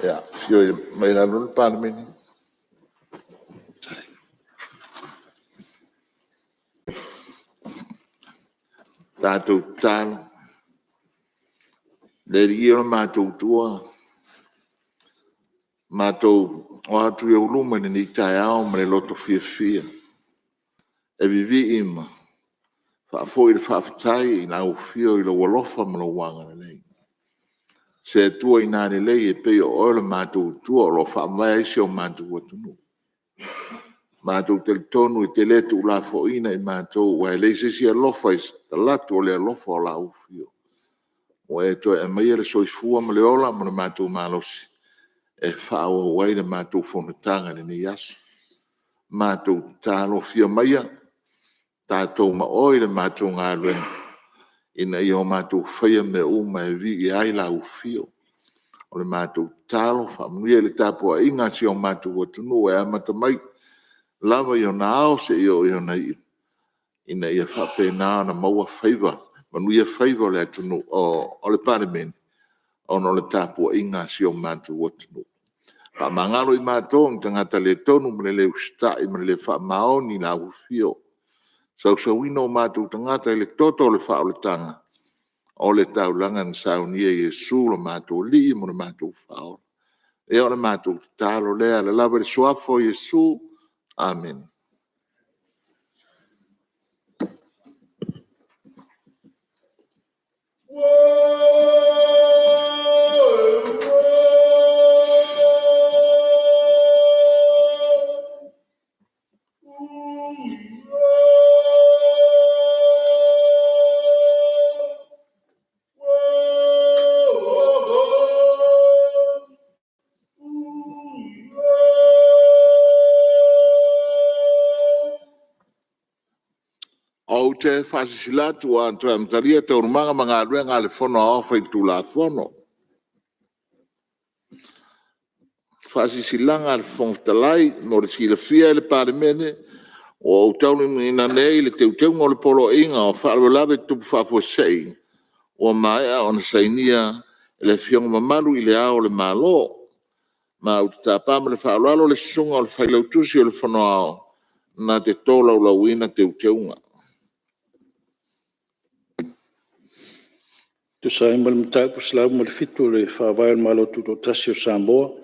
Ja, fio mai la lol parmeni. Tātou tālo. Le rio mātou tua. Mātou o atu e uluma ni tai ao me loto fia. E vivi ima. Whaafo i le whaafatai i nga ufio i lo walofa ma lo wanga nei. Se tua i nāre lei e peo o le mātou tua o lo whaamai se o mātou atunu. Mātou te tonu i te letu la fo ina i mātou wa le se si alofa i latu o le alofa o la ufio. O e to e mai le soifua ma le ola ma le mātou malosi. E whaawa wai le mātou whonatanga ni yasu. Mātou tālo fia maia. Tātou ma oi le mātou ngā luena. Ina i o mātou whaia me uma e vi i ai la ufio. O le mātou tālo whamuia le tāpua inga si o mātou watunu e amata mai. Lava i o na ao se i o na i. Ina i a whape nā na maua whaiva. Manuia whaiva le atunu o le paremeni. O no le tāpua inga si o mātou watunu. Pa mangalo i mātou ng tangata le tonu mre le ustai mre le wha maoni la ufio. Sau wino mātou tangata le toto le wha o le tanga. O le taulanga na saunia Jesu le mātou li mo le mātou whao. E o le mātou tālo lea le lava le suafo Jesu. Amen. O te whasisilatu a tua mtaria te urumanga mga ruenga le fono a ofa i tula fono. Whasisilanga le fontalai no le sila fia le paremene o tauli ina nei le teuteu ngole polo inga o whaarwelawe tupu whaafuasei o maea o na sainia le fiong mamalu i le ao le malo. Ma o te tāpama le whaarwalo le sunga o le whailautusi o le fono ao na te tola o lauina teuteunga. Tu sai mal mtai po slau mal fitu le fa vai malo tu tasio sambo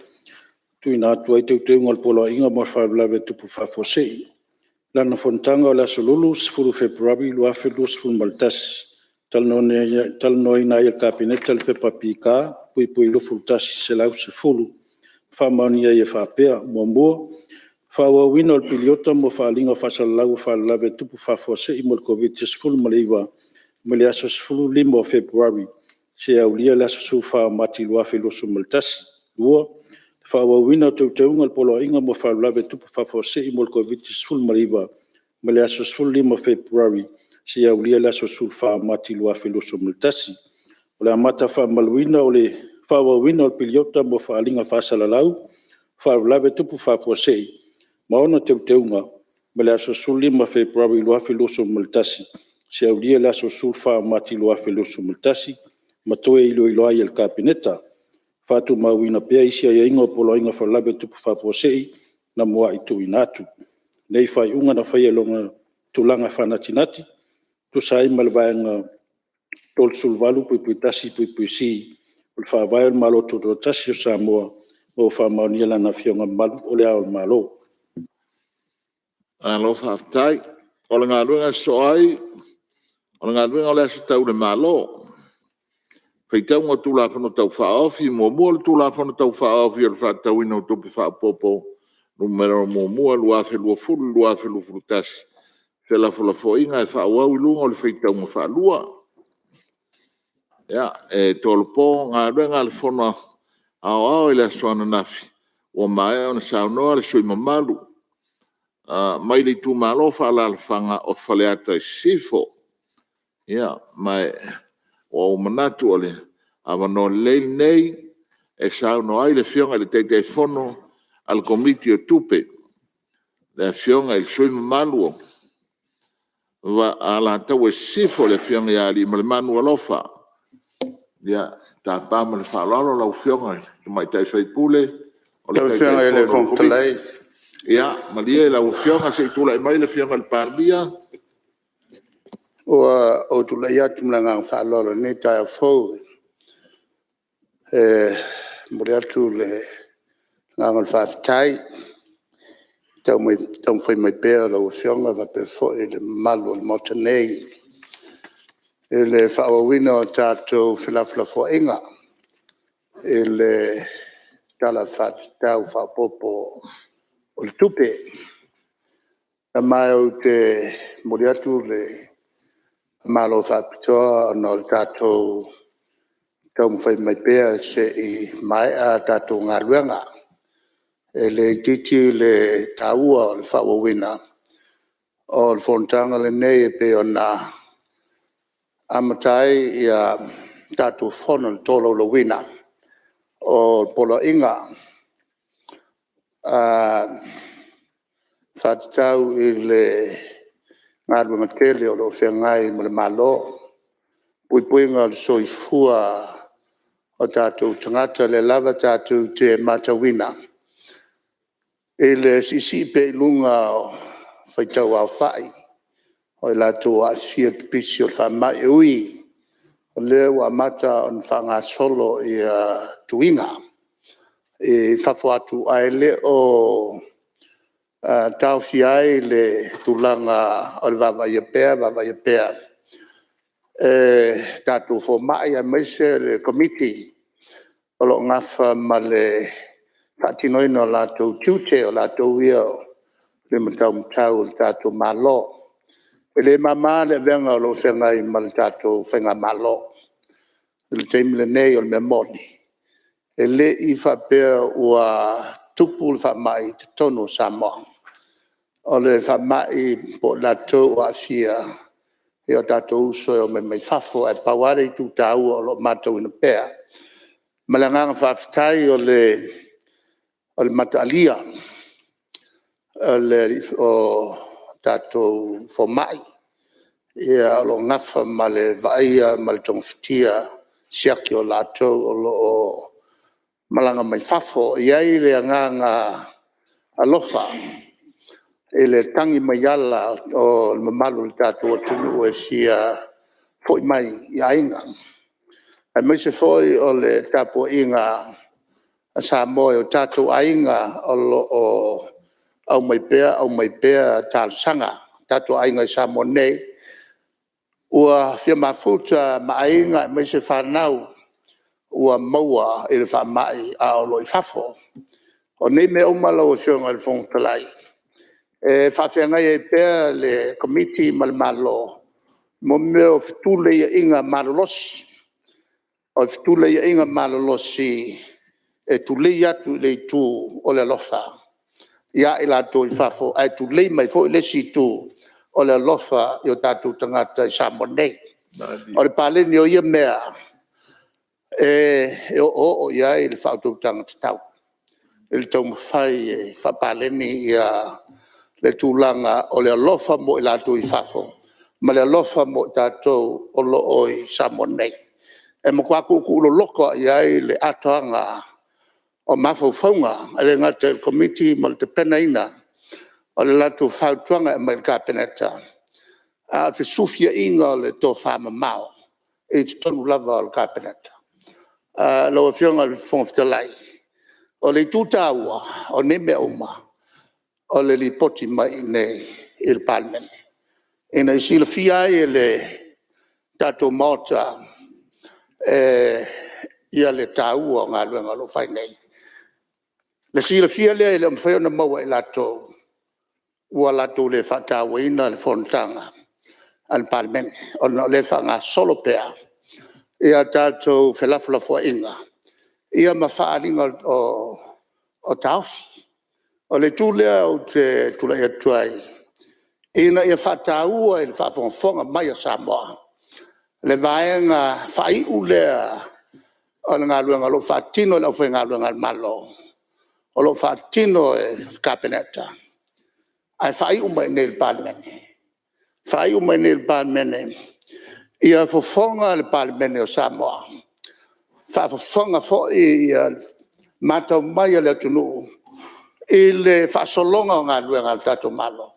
tu ina tu ai tu ngol polo inga mo fa lave tu po fa fose la no fontanga la solulus fu februari lo afelus fu maltas tal no ina il cabinet el pe papika pui lo fultas se lau se fulu fa mania e fa pe mombo fa wa winol pilota mo fa linga fa salau fa lave tu po fa fose imol covid ful maliva Mele aso sfulu limo Februari, se aulia la sufa mati lua filoso maltas, lua, fa wawina teungal polo inga mo fa lave tupu fa fose imol COVID sful mariva, mele aso sfulu limo Februari, se aulia la sufa mati lua filoso maltasi. Ole amata fa malwina ole fa wawina ol piliota mo fa linga fa salalau, fa lave tupu fa fose, maona teunga, mele aso sfulu limo Februari lua filoso maltasi. Se aulia la sulfa mati loa felosu multasi matoe ilo ai el kabineta fatu mawina pea isia ia ingo polo inga fa labe tupu fa posei na moa itu inatu nei fai unga na fai longa tulanga fanatinati tu sai malvaanga tol sulvalu pui tasi pui si ul fa vai malo tu tasi sa moa o fa mauniela na fionga malu ole au malo Alo fa tai ola ngalunga soai o ngā ruenga o lea se tau le malo. Pei tau ngā tūla whana tau whaofi, mua le tūla whana tau whaofi o le whātau ina o tupi whaapopo. Numero mua lua whelua fulu, lua whelua fulu tasi. Whela fula fo inga e whaauau i lunga o le whaitau ngā whaalua. Ia, e tōle pō ngā ruenga le whana ao i lea soana nafi. O mai o na saunoa le sui mamalu. Mai le tū malo whaala le whanga o whaleata i sifo. Ia, mai o manatu ole avano leil nei e sao no ai le fionga le teitei fono al komiti o tupe le fionga il sui maluo va ala tau e sifo le fionga ia li ma le manu alofa Ia, tāpā ma le whaalalo lau whionga, ke mai tai whaipule, o le Tau tai whionga e le whono whong talai. Ia, ma lia lau whionga se tula e mai le whionga le pārdia. O tu la ia tu mlanga whaalolo ni tai a fau. Mori atu le ngangal whaafitai. Tau whai mai pēra lau whionga va pe fo e le malu le mota nei. E le whaawawina o tātou whilawhila fo inga. E le tala whaatau whaapopo o le tupe. Na mai o te mori atu le malo whaapitoa no le tātou tau mwhai mai pēr se i mai a tātou ngā ruanga. E le titi le tāua o le whawawina o le whontanga le nei e pe o nā amatai i a tātou whono le tolo le wina o polo inga. Whaatau i le ngā ruanga tele o lo whengai mo le malo. Puipuinga le soifua o tātou tangata le lava tātou te matawina. E le sisi pe lunga o whaitau au whai. O i lātou a fia pipisi o whamai e ui. O lea wa mata on whanga solo i tuinga. E whawhatu ai le o tau fiai le tulanga o le vava ia pēr. Tātou fo mai a meise le komiti o lo ngafa ma le whaatinoina o lātou tiute o lātou ia le matau le tātou malo. E le mama le venga o lo whengai ma le tātou whenga malo. Le teimi le nei o le memoni. E le i whapea ua tupu le whamai te tono Samoa. O le whamai po lātou a fia e o tātou uso e o me mai whafo e paware i tū tāu o lo mātou ina pēr. Malanganga whaafitai o le mataalia o tātou whomai e o lo ngafa ma le vaia ma le tongwhitia siaki o lātou o lo malanga mai whafo iai le anganga alofa. E le tangi mai ala o le mamalu le tātou atunu e sia foi mai i ainga. E mai se foi o le tapo inga a Samoa o tātou ainga o lo o au mai pēr tāl sanga. Tātou ainga i Samoa nei. Ua fia mafuta ma ainga e mai se whanau ua maua i le whamai a o lo i whafo. O nei me umalo o sionga le whongtalai. Whawhianga e pēr le komiti malo mo meo fitule ia inga malolosi. O fitule ia inga malolosi e tule atu le tu o le lofa. Ia i lato i whafo ai tule mai fo i le si tu o le lofa i o tātou tangata i Samoa nei. O le pāleni o ia mea e o ia i le whautou tangata tau. I le tau mawhai e whapāleni ia le tūlanga o le alofa mo i lātou i whafo. Ma le alofa mo i tātou o lo o i Samoa nei. E mo kua kuku ulo loko i ai le atoanga o mawhauwhaunga. E le ngata il komiti mo le te penaina o le lātou whautuanga e mai ka peneta. A te sufia inga o le tō whama mao. E te tonu lava o le ka peneta. Lo e whionga le whongwhitalai. O le tūtāua o ne mea uma. O le lipoti mai nei il palmen. E nei sila fia e le tātou mota ia le tāua o ngā luenga lo whai nei. Le sila fia le e le mwhaiona maua i lato ua lato le whataua ina le whontanga al palmen. O le whanga solo pea. Ia tātou whelafula fua inga. Ia mawhaaringa o tausi. O le tūlea o te tula ia tuai. Ina ia whataua i le whawhonga mai a Samoa. Le vaenga whai ulea o le ngā luenga lo whatino le awhi ngā luenga malo. O lo whatino e kapeneta. Ai whai umai nei le pālemene. Whai umai nei le pālemene. Ia whawhonga le pālemene o Samoa. whaafafonga fo i mātau mai le tunu i le whaasolonga o ngā luenga tato malo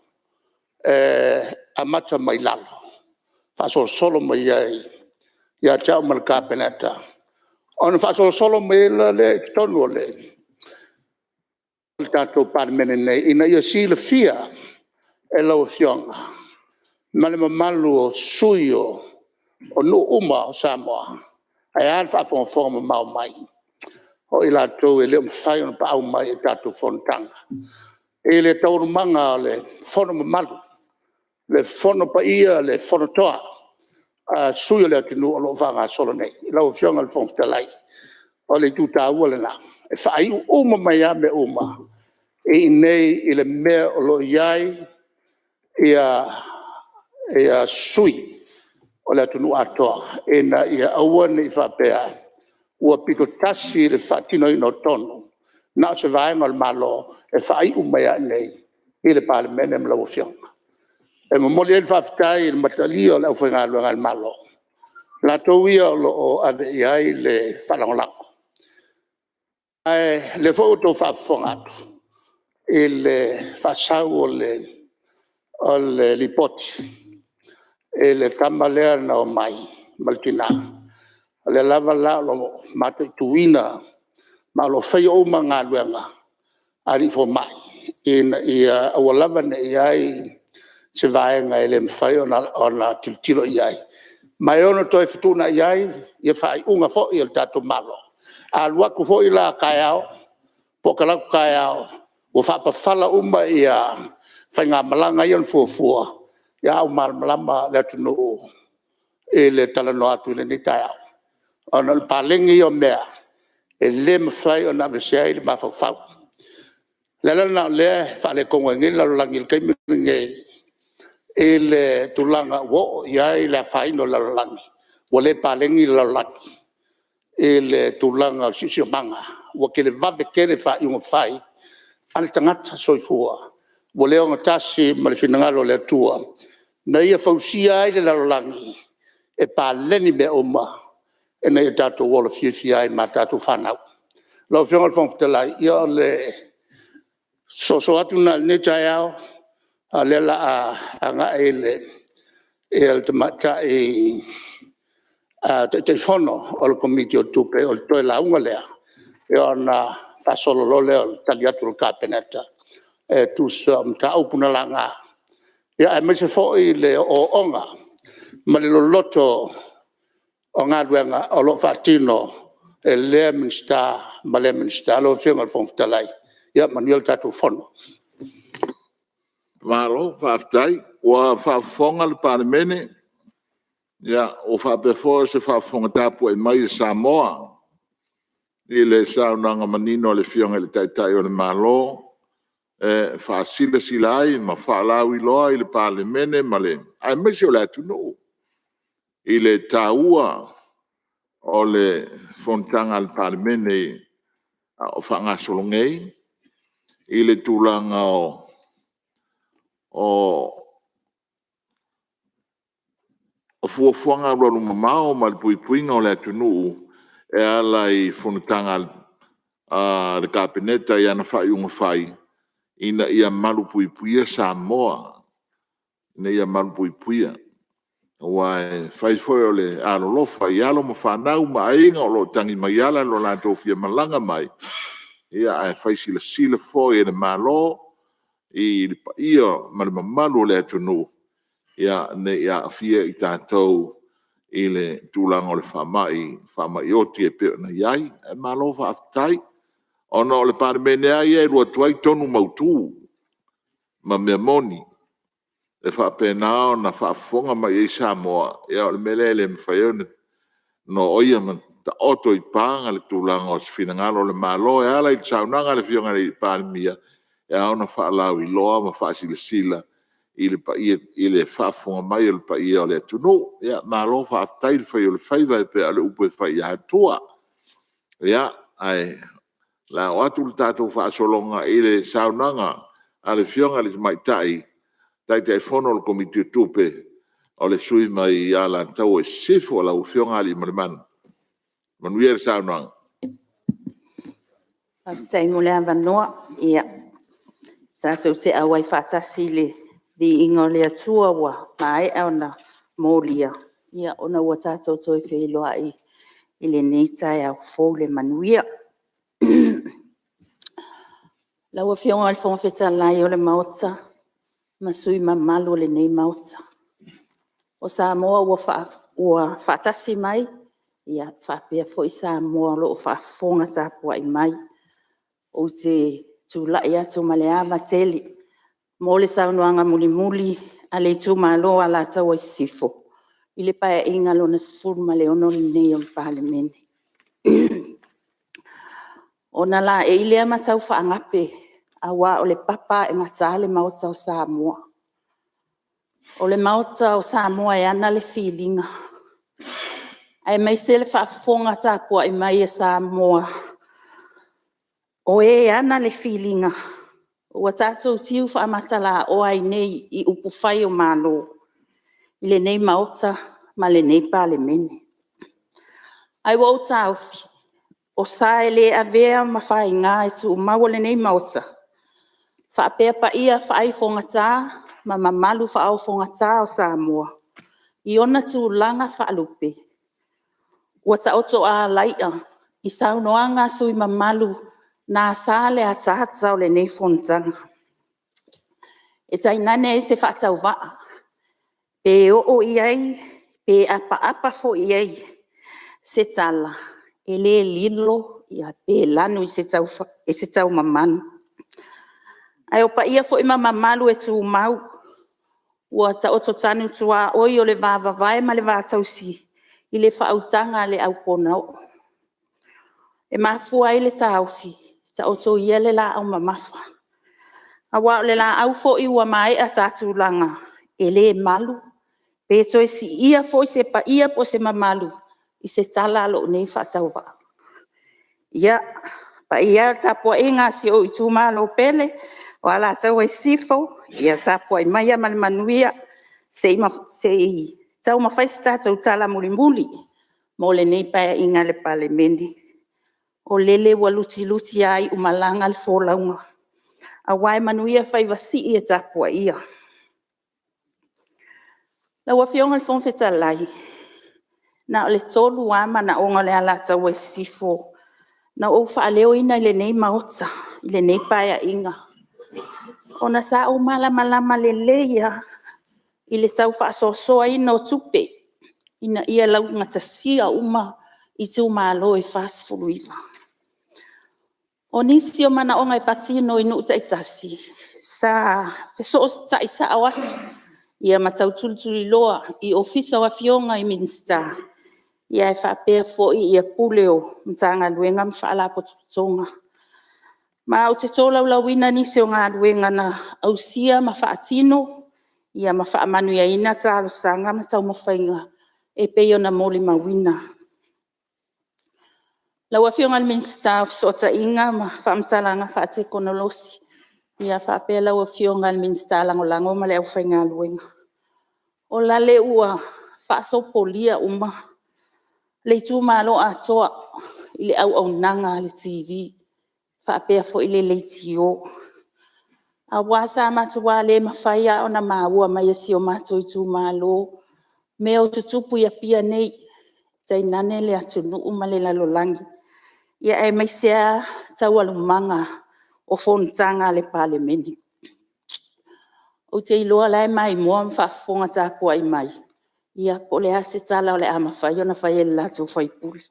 a mata mai lalo whaasolo mai ia tau mal kapeneta ona whaasolo mai le tonu le tato parmene nei ina ia si le fia e lau fionga ma le mamalu o sui o nu uma o Samoa ai al whaafonga mau mai o i lātou e leo mwhai ona pa au mai e tātou whonotanga. E le taurumanga le whono mamalu, le whono pa ia, le whono toa, sui o le atinu o lo whanga solo nei, i lau whionga le whonfutalai, o le tūtā ua le nā. E whai uma mai a me uma, e i nei i le mea o lo iai, ia sui o le atinu atoa, e na ia awane i whapea, ua pito tasi le whaatino ino tonu. Na se vaenga le malo e whai umea nei i le palemene mla wafionga. E mamoli e le whaftai i le matalio le au whaingaluanga le malo. La tauia o ave iai le whalangolako. Le whauto whafonga atu. I le whasau o le lipoti. E le tamalea na o mai, maltina. Le lava la lo mate tuina ma lo fai o manga luenga ari fo mai in ia o lava ne ai se vai nga ele fai ona tilo iai mai ona toi futuna iai ia fai unga fo il tato malo al waku fo ila kaiao po kala kaiao o fa pa fala uma ia fai nga malanga ia fo ia o malama le tunu ele talano atu le ni kaiao ona le palengi o mea e le mawhai o na vesea i le mawhawhau. Lela na le whale kongo ngi la langi le kaimingi e le tulanga wo ia i le whaino la langi. Wa le palengi la langi e le tulanga sisio manga. Wa ke le vave kere whai unga whai ale tangata soifua. Wa le onga tasi ma le whinangalo le atua. Na ia whausia i le la langi e paleni me oma. E nei tātou wala whiwhia ai mā tātou whanau. Lau whionga whangwhitalai, ia le so atu na ne tai au, a le la a ngā e le te mata e te whono o le komiti o tupe, o le toi la unga lea, e o na whasolo lo leo tali atu le kāpeneta, e tusa mta upuna la ngā. Ia e mese fōi le o onga, ma le loto o ngā ruenga o lo whaatino e lea minsta, ma lea minsta, alo whionga le whongwhitalai. Ia manuel tātou whono. Malo, whaftai, ua whafonga le palemene, ia o whapefo se whafonga tāpua e mai Samoa, i le saunanga manino le whionga le taitai o le malo, whaasila sila ai, ma whaalau i loa i le palemene, ma le, ai mesi o le atunu. I le taua o le fontanga al palemene o whangasolongei, i le tūlanga o fuafuanga ronu mamao ma le puipuinga o le atunu e ala i fontanga le kapeneta i ana whai unga whai ina ia malu puipuia Samoa, ina ia malu puipuia. Wai fai foi o le alolofa i alo ma whanau ma ainga o lo tangi mai ala lo la tofia malanga mai. Ia ai fai sila foi e le malo i ia ma le mamalu le atunu. Ia ne ia fia i tātou i le tūlanga o le whamai oti e peo na iai, e malo whaafitai. Ono o le palemene ai e rua tuai tonu mautu ma mea moni. E whaapenao na whaafonga mai e Samoa, ia o le melele mwhaiau no oia man ta oto i pānga le tūlanga o se whinangalo le malo, e ala i saunanga le whionga le pālemia, e au na whaalau i loa ma whaasila i le whaafonga mai o le paia o le atunu, ia malo whaatai le whai o le whaiva e pe ale upo e whai atua. Ia, ai, la o atu le tātou whaasolonga i le saunanga a le whionga le maitai, tai te fono le komiti tupe o le sui mai ala tau e sifo la ufionga ali marman Manuia le saunoanga. Aftai mo le avanoa ia tatou te awai whaatasi le vi ingo le atua wa mai ona molia ia ona ua tatou toi whailoa i le neitai au fōu le manuia. Laua whionga le whonga whetalai o le maota masui mamalu le nei maota. O Samoa ua whaatasi mai ia whapea fo i Samoa lo o whaafonga tāpua i mai. O te tūlai atu maleama teli. Mo le saunoanga muli muli a le tūmalo a la tau i sifo. I le pae inga lo na sifuru ma le ono le nei o le palemene. O na la e ilea matau whaangape a wā o le papa e ngata le maota o Samoa. O le maota o Samoa e ana le feelinga. Ai mai se le whaafonga tāpua i mai e Samoa. O e ana le feelinga. Ua tātou tiu whaamatala o ai nei i upu whai o malo. I le nei maota ma le nei palemene. Ai wa o tāufi. O sae le avea ma whai ngā e tu maua le nei maota. Whaapea pa ia whai whongata ma mamalu whaau whongata o Samoa. I ona tu langa whaalupe. Ua ta oto a laia i saunoanga sui mamalu na sale a tata o le nei fontanga. E tainane e se whaatau waa. Pe o iai, pe apa fo iai. Se tala, e le lilo, ia pe lanu i se tau mamanu. Ai o pa ia fo ima mamalu e tu mau. Ua ta oto tanu tua oi o le vava vai ma le vatau si. I le whautanga le au ponau. E mafua i le taufi. Ta oto ia le la au mamafa. A wā le la au fo i ua mai a tātu langa. E le malu. Pe toi si ia fo i se pa ia po se mamalu. I se tala lo nei whaatau wa. Ia. Pa ia tapua inga si o i tūma lo pele. O ala tau e sifo. Ia tapua i maia mali manuia. Se i tau mawhaisi tātou tala muli muli. Mo le nei paia inga le pale meni. O lele wa luti ai umalanga le fōlaunga. A wai manuia whai wasi i e tapua ia. La wa fionga le fōng whetalai. Na o le tolu ama na onga le ala tau e sifo. Na o whaaleo ina i le nei maota. I le nei paia inga. O na sa o malama le leia. I le tau whaasosoa ina o tupe. Ina ia lau ngatasia uma i tu malo e whaasfuluiva. O nisi o mana onga i patino inu uta itasi. Sa feso ta isa awatu. Ia matau tulituli loa i ofisa wa fionga i minsta. Ia e whapea fo i ia puleo. Mtanga luenga mwhaala potutonga. Ma o te tōlau lawina nisi o ngā luenga na ausia ma whaatino. Ia ma whaamanu ia ina tālo sanga matau mawhainga. E peo na moli mawina. Laua fionga minsta sota inga ma whaamtalanga whaate konolosi. Ia whapea laua fionga minsta lango ma leo whainga luenga. O lale ua whaasopolia uma. Le tūmalo atoa i le au nanga le TV. Whapea fo i le leitio. A wasa matua le mawhaia o na maua mai si o mato i tūmalo. Me o tutupu ia pia nei. Tainane le atunu uma le lalolangi. Ia e mai sea tau alumanga o fontanga le palemeni. O te iloa lai mai mua mwhaafonga tāpua i mai. Ia po le ase tala o le ama whai o na whai e lato whai puri.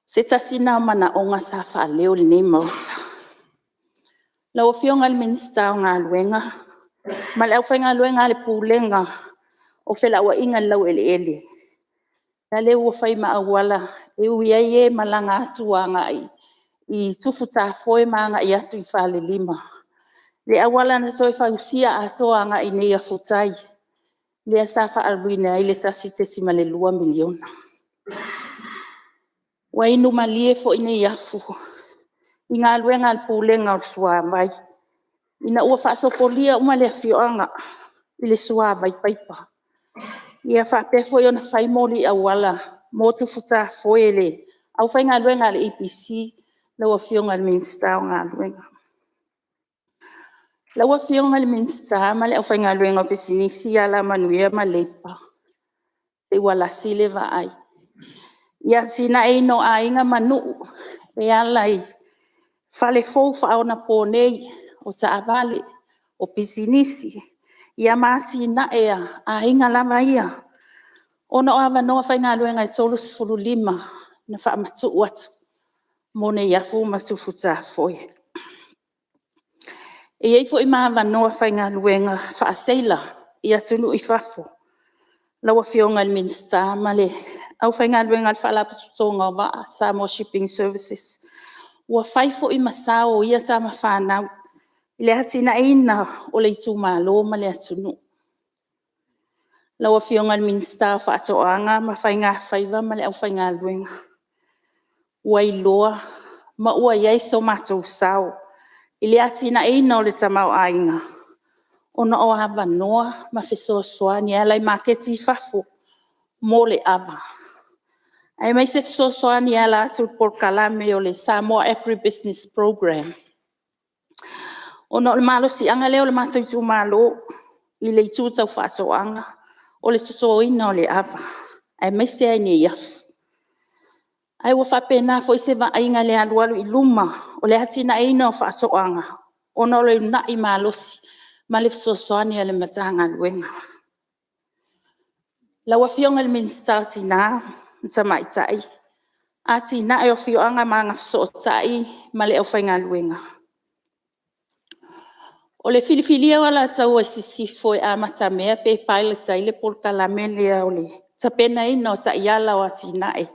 Se tasina o mana onga sa wha leo le nei mauta. Lau fionga le minsta o ngā luenga. Ma le au whai ngā luenga le pūlenga. O whela ua inga lau ele. Na le ua whai maa wala. E ui ai e malanga atu a ngai. I tufu tā foe maa ngai atu i whale lima. Le awala na toi whausia atoa ngai nei a futai. Le asafa aluina i le tasi te sima le 2 miliona. Wa inu malie fo ine iafu. I ngā luenga al pūlenga o sua mai. Ina ua whaasopolia uma le fioanga. I le sua mai paipa. Ia whapefo i ona whaimoli a wala. mo tu futa foele au fainga luenga le EPC lawa fionga le minsta nga luenga lawa fionga le minsta ma le au fainga luenga pesinisi ala manuia malepa te wala sile va ai ya sina ino ainga manu e alai fale fou fa ona ponei o ta avale o pisinisi ia masina ea ainga lava ia ona o ava noa fainga luenga i tolu sifuru lima na fa matu watu mone ia fu matu futa foi e ei fo ima ava noa fainga luenga fa seila ia tunu i fafo lawa fionga le minsta male au fainga luenga fa la tonga va Samoa Shipping Services wa faifo i masao ia tama whanau ile hatina ina o le tu malo ma le atunu lawa fionga le minsta fa atoanga ma fainga faiva ma le au fainga luenga wailoa ma ua iai so matou sao ile hatina ina o le tamau ainga ona o hava noa ma fesoasoani ala i maketi fafo mo le ava ai mai se fesoasoani ala atu por kalame o le Samoa Agribusiness Program ona o le malo si anga leo le matou tu malo i le itu tau whaatoanga o le tutoina o le ava ai mai se ai ne iafu ai wa whapena fo i se va ainga le alualu i luma o le hatina ina o whaatoanga ona o le na i malosi ma le fesoasoani a le matanga luenga lawa fionga le minsta tina tamaitai a tina e o fioanga manga fesoatai ma le au whainga luenga o le filifilia wala tau e sisi foi a matamea pe pilot ai le polkalame lea o le tapena ina o ta iala o atina e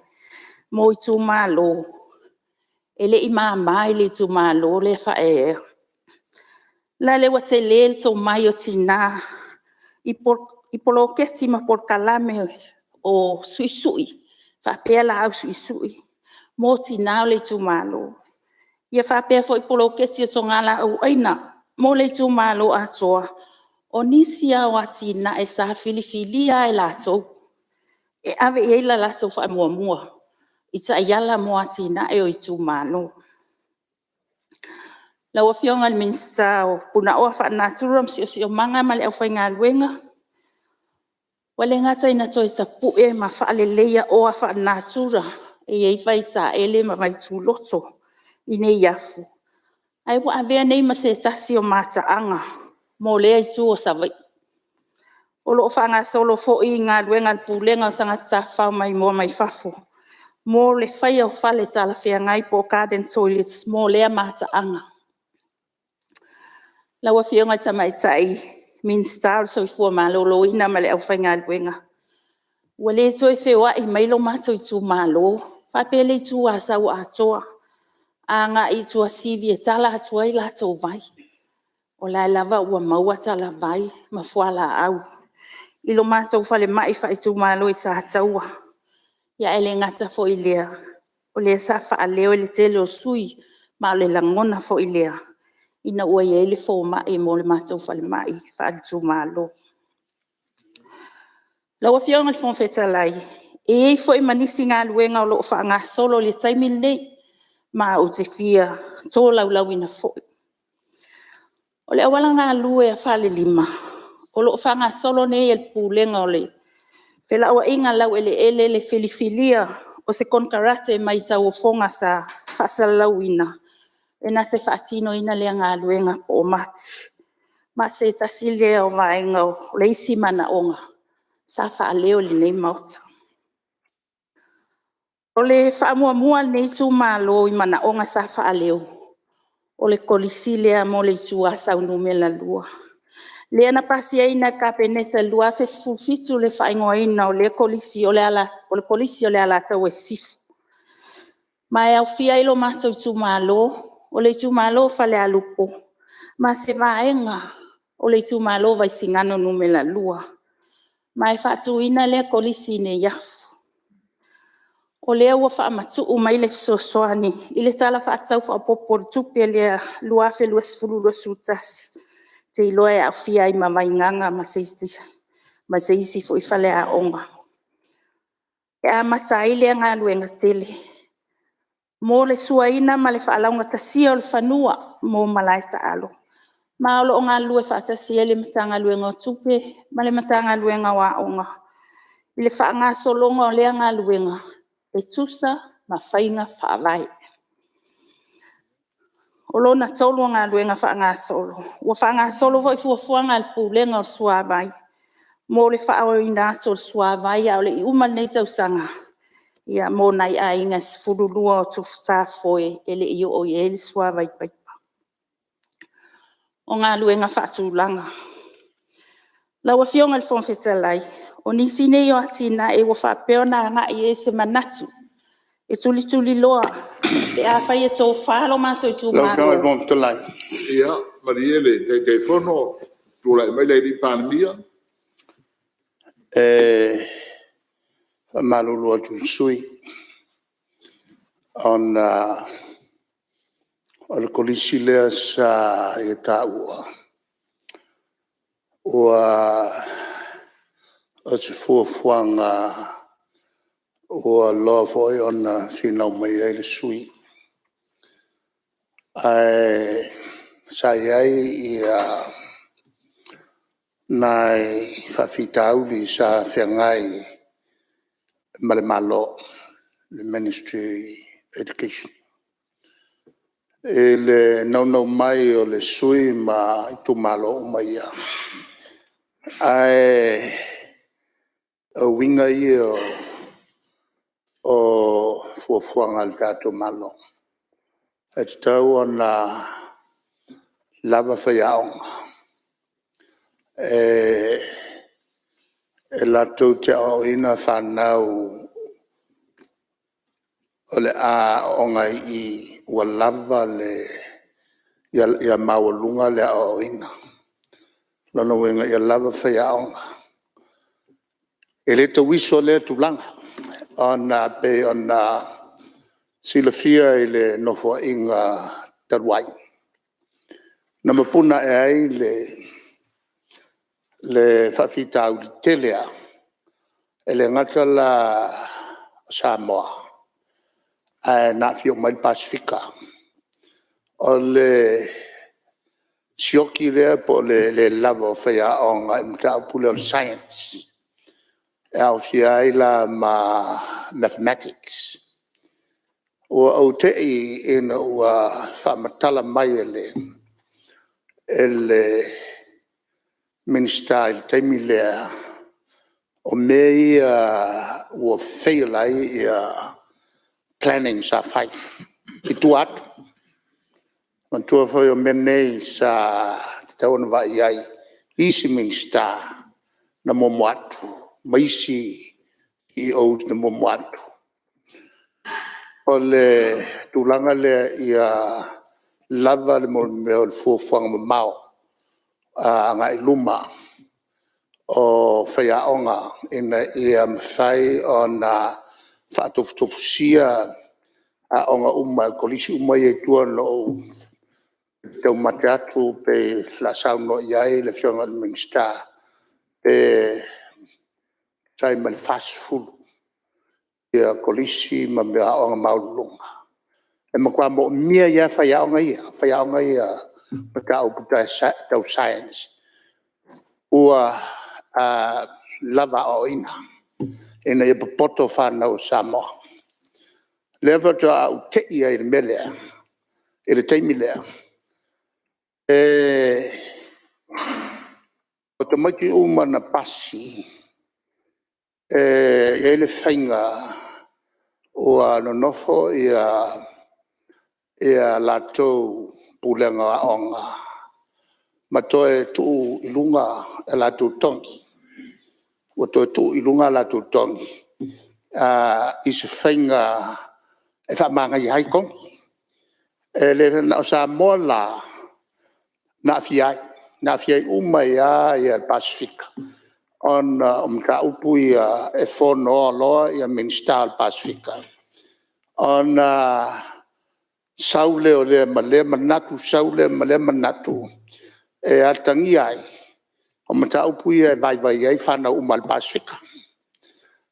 mo i tu malo ele i mama ele tu malo le fa e la le wate le to mai o tina i polo kesi ma polkalame o suisui fa pe la au suisui mo tina o le tu malo ia fa pe foi polo kesi o ngala o aina mo le tu malo atoa o nisia o atina e sa filifilia e lato e ave e la lato fa mua i ta iala mo atina e o i tu malo la o fionga le minsta o puna o fa naturam si o manga male au fainga luenga wale ngata ina toi tapu e ma fa le leia o fa natura e ei fai ta ele ma vai tu loto ine iafu ai wa ave nei ma se tasi o mata anga mo le ai tu o savai o lo fanga solo fo inga luenga pulenga tanga tafa mai mo mai fafo mo le fai o fale tala fia ngai po garden toilets mo le mata anga la wa fionga tamai tai min star so fu malo lo ina male au fainga luenga wale to e fe wa i mailo mato i tu malo fa pele tu asa wa atoa anga i tu asivi e tala atu ai la to vai o la lava ua maua tala vai ma fuala au ilo mato fale mai fa i tu malo i sa taua ya ele ngata fo ilea o le sa fa leo le tele o sui ma le langona fo ilea ina ua ye le fo ma e mo le mato fale mai fa i tu malo la wa fionga le fon fetalai e fo i manisi ngā luenga o lo fa ngā solo le taimil nei ma o te fia tō lau ina fo o le awala ngā lue a fale lima o lo fa ngā solo nei el pulenga o le fela o inga lau ele le filifilia o se konkarate mai tau o fonga sa fasa lau ina e na te fatino ina le ngā luenga po mati ma se tasile o vaenga o le isi mana onga sa fa leo le nei mauta o le fa mua nei tu malo i mana onga sa fa leo o le kolisile mo le tu asa numela lua le ana pasi ina kapeneta lua fes fufitu le fa ina o le kolisi o le polisi o le ala ta wesif mai au fia ilo mato tu malo o le tu malo fa le alupo ma se vaenga o le tu malo vai singano numela lua mai fatu ina le kolisi ne yafu o le ua fa matu mai le sosoani ile tala fa tsau fa popo tupe le lua fe lua sfulu lo sutas te loe a fia i mamainganga ma se isi fo i fale a onga e a matai le galuega tele mo le suaina ma le faalaunga tasia o le fanua mo malae taalo ma o loo galue faatasia le matagaluega o tupe ma le matagaluega o aʻoga i le faagasologa o lea galuega e tusa ma faiga faavae o lona tolu o galuega faagasolo ua faagasolo foʻi fuafuaga a le pulega o le suavai mo le faaoeina atu o le suavai a o leʻi uma lenei tausaga ia mo nai aiga sefululua o tufusafoe e leʻi oo ia e le suavai paipa o galuega faatulaga laua fioga le fonfetalai o nisi nei o atina e ua faapea ona agaʻi e se manatu e tulituli loa e a fai e tofā lo matou i Lau fianga tumālo bom talai. Ia, Maria le te whono, tū lai mai lei pānimia. Malulu atu sui. On le kolisi lea sa e tā ua. Ua o te fuafuanga ua loa foi ona finau mai ai le sui. Ai sai ai ia nai whawhitauli sa whiangai ma le malo, le Ministry Education. E le naunau mai o le sui ma i tu malo o mai ia. Ai o winga ia o fuafuanga le tato malo. E te tau ona lava whaiaonga. E latou te o ina whanau o le a onga i ua lava le ia maulunga le o ina. Lona wenga ia lava whaiaonga. E le tawiso le tulanga. Ona pe ona silafia i le nofo inga taruai. Na mapuna e ai le whawhitau li telea e le ngata la Samoa a na fio mai Pasifika o le sioki rea po le lavo whea o ngai mta upule o science e au fia ila ma mathematics o au te i ina ua whamatala mai ele Minister il taimi lea o mei ua whailai ia planning sa whai. I tu atu. Man tua whai o menei sa te tauna vai ai. Isi Minister na momo atu. Maisi i au na momo atu. O le tūlanga lea ia lava le mo meo le fuafuanga mamao. Ngai luma o whaiaonga ina ia mwhai o na whaatofutofusia a onga uma, kolisi uma i tua no tau mate atu pe la sauno iai le fionga le Minister pe sai ma le fastful ia kolisi ma mea onga maulunga. E makua mo mia ia whaiaonga ia matau puta tau science ua lava o ina i papoto whanau Samoa. Lewa tua au te ia i le melea, i le teimi lea. O te maiti uma na pasi, i le whainga ua nonofo ia latou pulenga onga. Matoe tu ilunga latou tongi. O to ilunga latou tongi. I se whainga e whamanga i haikongi. E le na o Samoa la na fiai uma ia i Pasifika. On ka upu ia e whono loa i a Minister Pasifika. On saule o le manatu, saule ma le manatu. E atangi ai. O mata upu ia e vai ai whana uma Pasifika.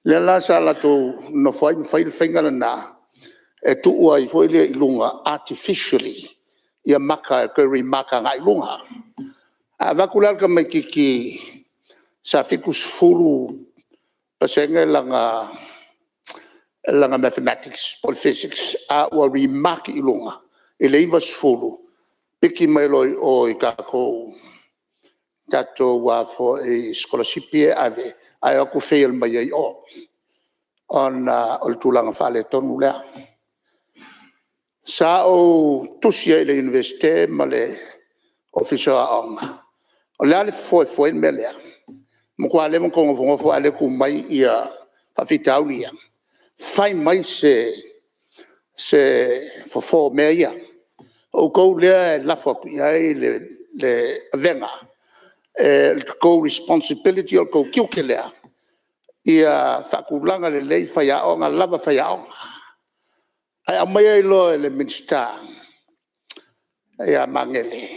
Le la sa la to no fai finga na e tu ua I foi le ilunga artificially ia maka ke rimaka ngai lunga a vakular ka mai ki sa fikus fulu pasenga langa mathematics or physics a ua rimaka ilunga ele iwa fulu piki mai loi o I ka ko tato wa fo e scholarship ave ai aku fail mai ai o on ol tulanga fale tonu lea sa o tusia le universite male officer onga o le ale foi mele mo kwa le mo ko fo ale ku mai ia fa fitaulia fai mai se fo meia o ko le la fo ia le venga ko responsibility o ko kiukelea ia fakulanga le lei faia onga lava faia onga ai amai lo le minsta ia mangele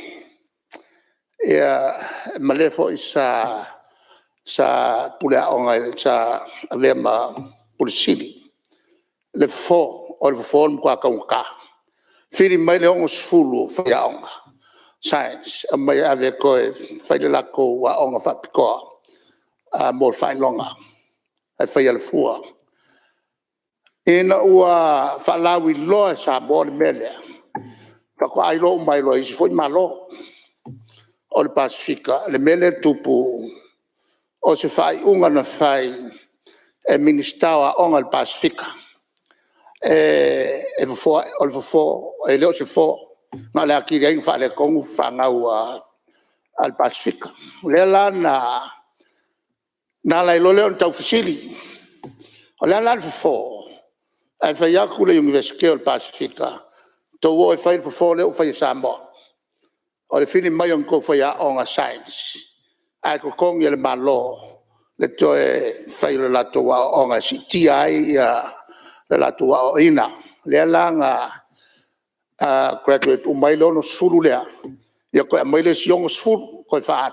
ia malefo isa pula onga sa lema pulsili le fo o le fo kwa ka fili mai le onga sfulu faia onga science amai ave ko faile la ko wa onga fa ko mo fai longa ai faia le fua ina ua falawi loa sa bol mele fa ko ai lo mai lo I foi malo o le Pasifika le mele tupu o se fai unga na fai e ministawa onga le Pasifika e fo e le o se fo ma le akiri ai fa le kongu fa ngau al Pasifika le la na la lo le on tau fasili o le la fo ai fa ya ku le universite o Pasifika to wo e fai fo le o fai Samoa o le fini mai on ko fa ya on a science ai ko kong le malo le to e fai le la to wa on a city ai ya le la to wa ina le langa graduate mai lo no sulu le ya ko mai le siong sulu ko fa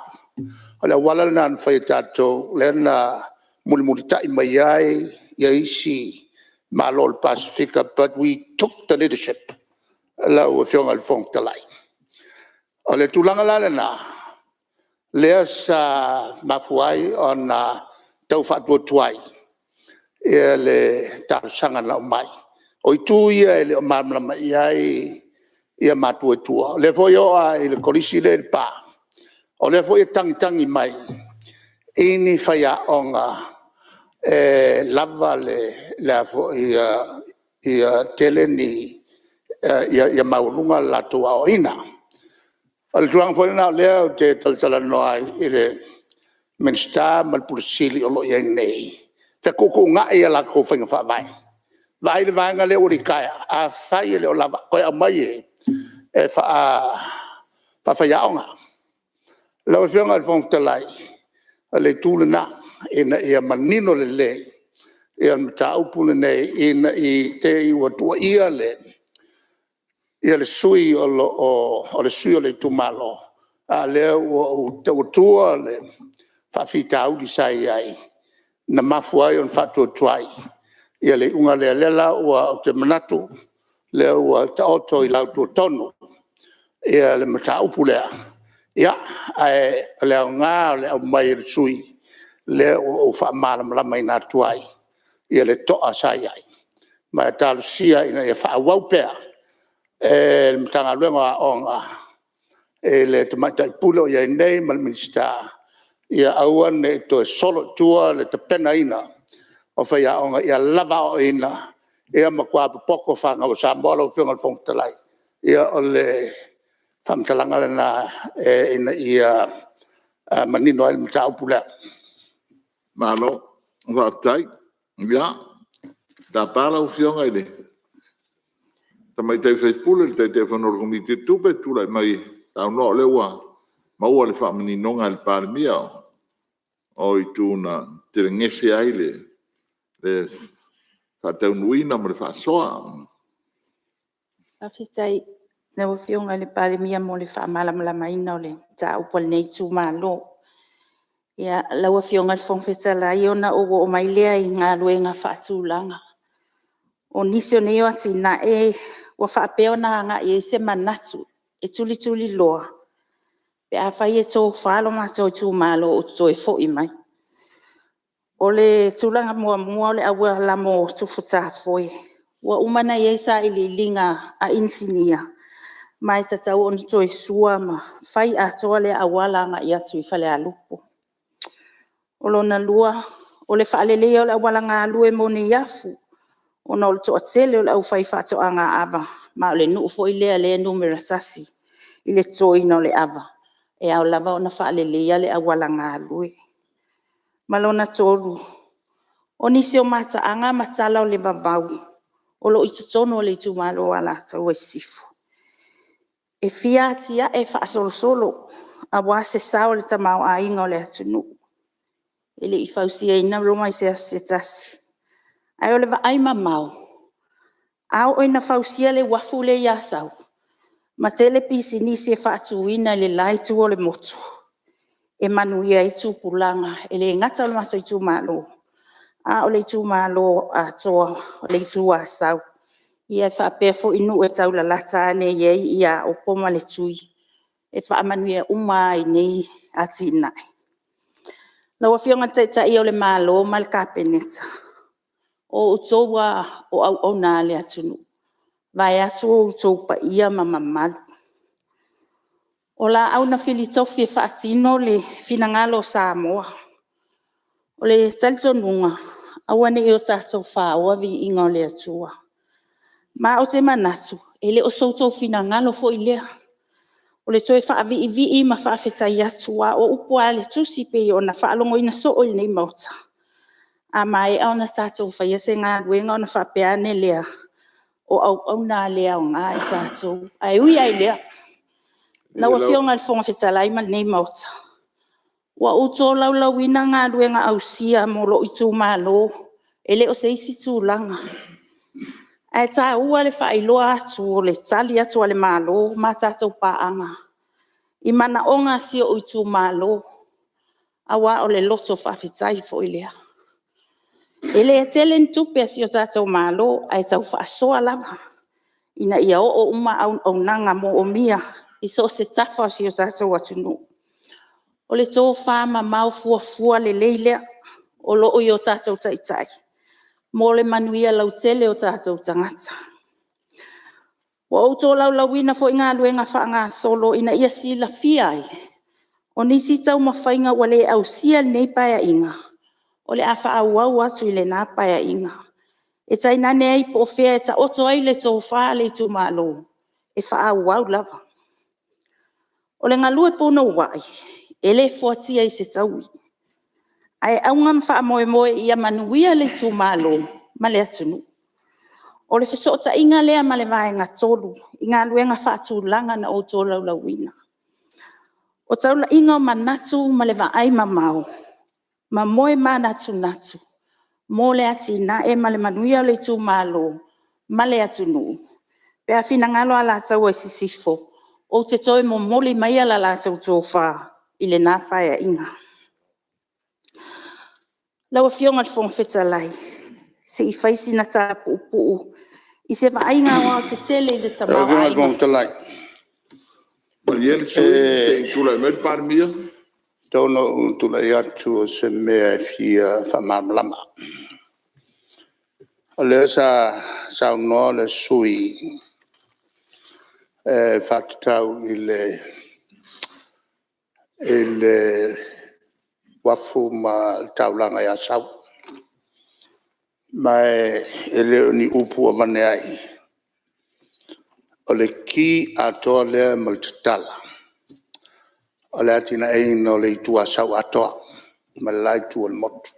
ole wala nan fai tato le na mulmulita mai ai ya isi Malol Pacifica, but we took the leadership. La o fiong al fong talai. Ole tulanga la na. Lea sa mafuai on tau fatu tuai. E le tar sanga la mai. O tu ia le mamla mai ia matu tua. Le foi o le kolisi le pa. O le foi tangi mai. Ini faya onga lava le fo ia tele ni ia maulunga la tua oina al tuang fo na le te tal no ai ile minsta mal pursili o lo ia nei te ko nga ia la ko fa fa vai le vanga le uri kaya a sai le o lava ko mai e fa ya onga lo fiong al fong telai le tulna ina ia manino le ia tau pule nei ina I te I watua ia le sui o le sui o le tumalo a le o te watua le whawhitau di sai ai na mafu ai on whatu tuai ia le unga le lela o te manatu le o te auto I lau tu tonu ia le matau pulea ia le o ngā le o mai le sui le o fa malam la mai na tuai ia le to asai ai ma tal sia ina ia fa wau pe tanga luenga onga le tomata pulo ia nei mal minsta ia awan ne to solo tua le te pena ina o fa ia onga ia lava o ina ia makwa poko fa nga sa bolo fingal fong talai ia ole fam talanga na ina ia manino al mtau pula Malo, waktai, ya, da pala o fionga ile. Tamai te fai pule, te whanor komite tupe tula mai, tau no lewa, maua le whamani nonga le pārmia o I tūna te ngese aile, le whatau nuina mo le whasoa. Afitai, na o fionga le pale mia mo le wha malam la maina o le ta upal nei tu malo. Ia laua fionga le fongfetalai ona o mai lea I ngā luenga whaatūlanga. O nisi o neo ati na wa whaapeo na ngā I se manatu e tuli loa. Pe a whai e tō whalo mātou tū mālo o tō e fo I mai. O le tūlanga mua o le aua lamo tufuta foi. Wa umana I sa I le linga a insinia. Mai tatau o tō e sua ma whai a toa le awala ngā I atu I whale a lupo. O lona lua, o le whaalelea o le awala ngā lue moni iafu. O na o le toa tele o le au whai whato a ngā ava. Ma o le nuu fo I lea numera tasi. I le toina o le ava. E au lava o na whaalelea le awala ngā lue. Ma lona tōru. O nisi o mata anga matala o le vavau. O lo itutono o le itumalo ala tau e sifu. E fiatia e whaasolo a wase sao le tamau a inga o le atunu. Ele I fausia ina roma I se tasi. Ai o le vaai mamau. Au o ina fausia le wafu le iasau. Ma tele pisi nisi e whaatuina le laitu o le motu. E manuia I tūpulanga. Ele ngata o le mato I tūmalo. A o le tūmalo a toa o le tū asau. Ia e whaapefo inu e tau la lata ane iei ia o poma le tui. E whaamanuia I nei ati nai. Laua fionga taitai o le malo ma le kapeneta. O utoua o au nā le atunu. Vai atu o utou pa ia ma mamalu. O la au na filitofi e whaatino le finangalo Samoa. O le talitonunga. Awane I o tātou whaoa vi inga o le atua. Ma o te manatu. Ele o soutou finangalo fo I lea. O le toi whaavi ma whaafetai atua o upua le tusi pe o na whaalongo ina so o nei mauta. A mai au na tātou whaia se ngā luenga o na whapeane lea. O au nā lea o ngā e tātou. Ai ui ai lea. Laua fionga le whonga whetalai ma nei mauta. Wa uto lau ina ngā luenga au sia mo lo I tū mālo. Ele o se isi tūlanga. Ai tā ua le whailoa atu o le tali atu o le mālo ma tātou pāanga. I mana o ngā sio o I tū mālo. Awa o le loto whawhetai fo I lea. Ele e tele ntupe si o tātou mālo ai tau whaasoa lava. Ina ia o uma au nanga mo o mia. I so se tafa si o tātou atunu. O le tō whama mau fua le leilea. O lo o I o tātou taitai. Mo le manuia lau tele o tātou tangata. Wa o tō lauina fo I ngā luenga whaanga solo ina ia si la fiai. O nisi tau mawhainga wale au sia nei paia inga. O le awha au atu I le nā paia inga. E tai nane ai po fea e ta oto ai le tō wha le tū malo. E wha au lava. O le ngalue pono wai. E le fuatia I se taui. Ai au ngam wha moe ia manuia le tū malo. Ma le atunu. O le fesota inga lea ma le vaenga tolu. I ngā luenga whaatūlanga na o tō lauina. O taula inga o manatu ma le vaai mamau. Ma moe manatu. Mo le ati na e ma le manuia le tū malo. Ma le atunu. Pe a fina ngalo ala tau e sisifo. O te toi mo moli mai ala la tau tō wha. I le nā paia inga. Laua fionga le whongwhetalai. Se I whaisi na tā puu. I se vaai ngā wā te tele I le tamau Fionga le whongwhetalai. Mali ele sui se I tula me parmia. Tono tula I atu o se mea fia whamamlama. O lea sa unua le sui whakatau I le wafu ma taulanga I asau. Mai ele ni upu o mane ai. O le ki atoa lea maltutala. O le atina e no le itu asau atoa. Ma le laitu o le motu.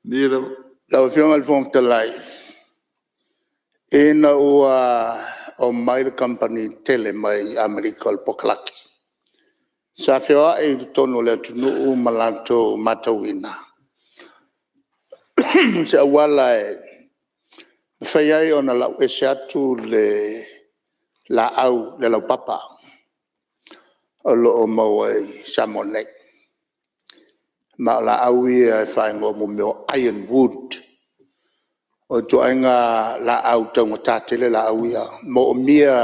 Nira. Lau fionga le fong talai. Ena o mai le company tele mai Amerika o le pokalaki. Sa fioa e tono le tunu malato matawina. Se awala e whaiai o na lau e se atu le lau papa o lo o mau e samonei. ma la awi e fai ngo mo meo Ironwood o to ainga la au tonga tatele la awia mo mia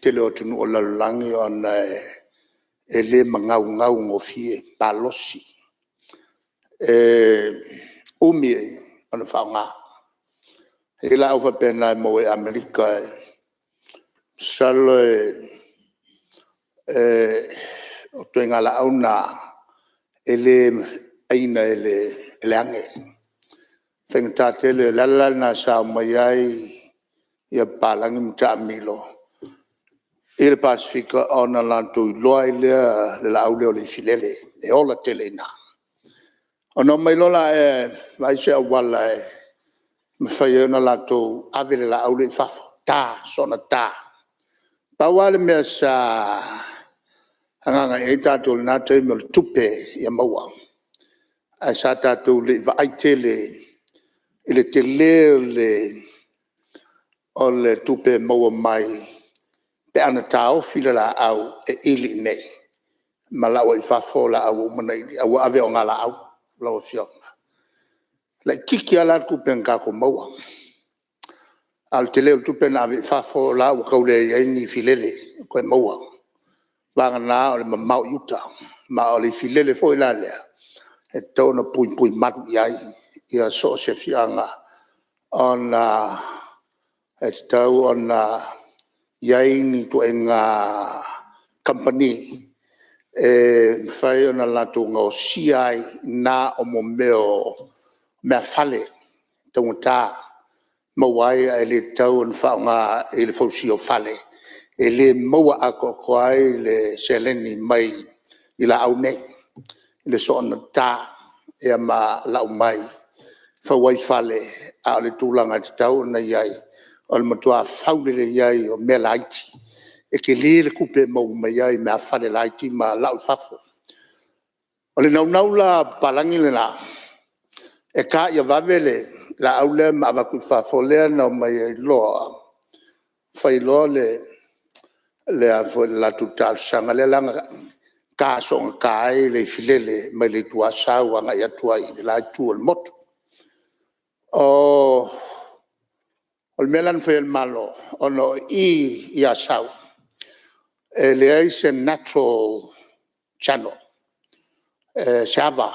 tele o tunu o la langi on e le mangau ngau ngo fie palosi umi on faunga e la au fa pena mo e Amerika salo o to inga la auna ele aina ele ange fengta tele la na sa mai ia palangi mta milo il Pacifica ona lanto loai le la aule o le filele e ola tele na ona mai lola vai se wala me fai ona lanto avele la aule fafo ta sona ta pawale me sa anga e tato na te me tupe ia mawa a sa tato le vai tele ile tele o le tupe maua mai pe ana tau fila la au e ili nei malawa I fafo la au manai au ave o ngala au la o fio la kiki ala tupe ngako maua al tele o tupe na ave fafo la au kaule e ni filele ko maua vanga na o le mau yuta ma o le filele fo ila le e tona pui matu iai ia so se fianga ona e tau ona iai ni to enga company fai ona lato ngo CI na o mo meo me fale tonga mawai ele tau on faunga ele fosi o fale ele maua ako kwai le seleni mai ila au nei le so ona ta e ma la mai fa wai fale a le tulanga tau na iai o le matua faulele iai o mea laiti e ke le kupe mau mai iai mea fale laiti ma lau fafo o le naunau la palangi le na e ka ia vavele la aule ma avaku fafo lea na mai loa fai loa le afo la tutal sanga le langa ka songa kai le filele mai le tua sawa nga ia tua I la tua le moto o le melan fe el malo ono ia sau le is a natural channel shava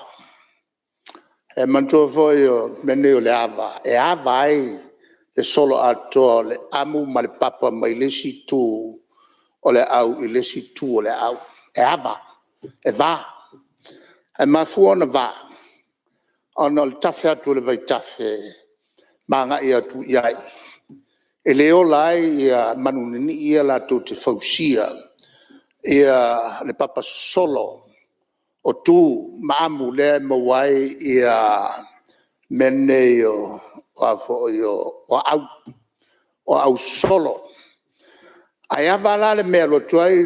manto foi mene o le ava e ava ai le solo ato le amu ma le papa mai le si tu o le au I le si tu o le au e ava e va e mafu ona va ono le tafe atu le vai tafe manga ia tu iai e leo lai ia manunini ia la tu te fausia ia le papa solo o tu maamu le mawai ia mene o afo o au solo ai avala le melo tuai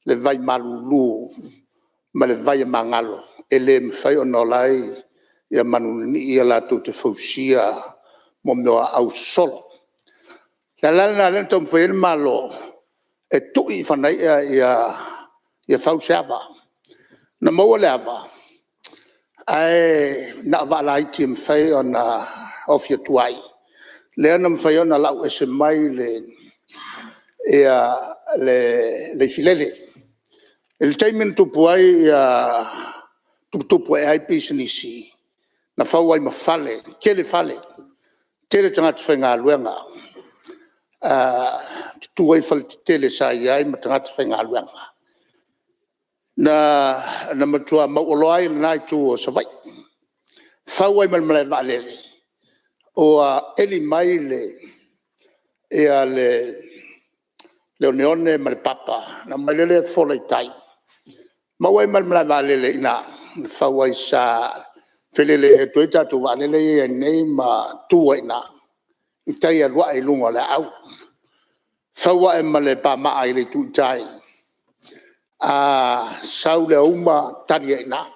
le vai malulu ma le vai mangalo ele fai ono lai ia manunini ia la tu te fausia mo meo au solo la le tom foi el malo e tu I fanai ia fausiava na mo le ava ai na vala I tim fai ona of your tuai le na fai ona lau ese mai le filele el taimen tu puai tu puai ai pisinisi na fawai ma fale kele tele tanga tfenga luenga tu ai fal tele sai ai ma tanga tfenga luenga na matua ma oloi na tu so vai fawai mal mal vale o eli mai le neone mal papa na malele folai tai ma wai mal mal vale ina fawai sa felele e toita tu vale e nei ma tu ina itai alwa I lunga le au fawa e male pa ma ai le tu tai saule uma tari ina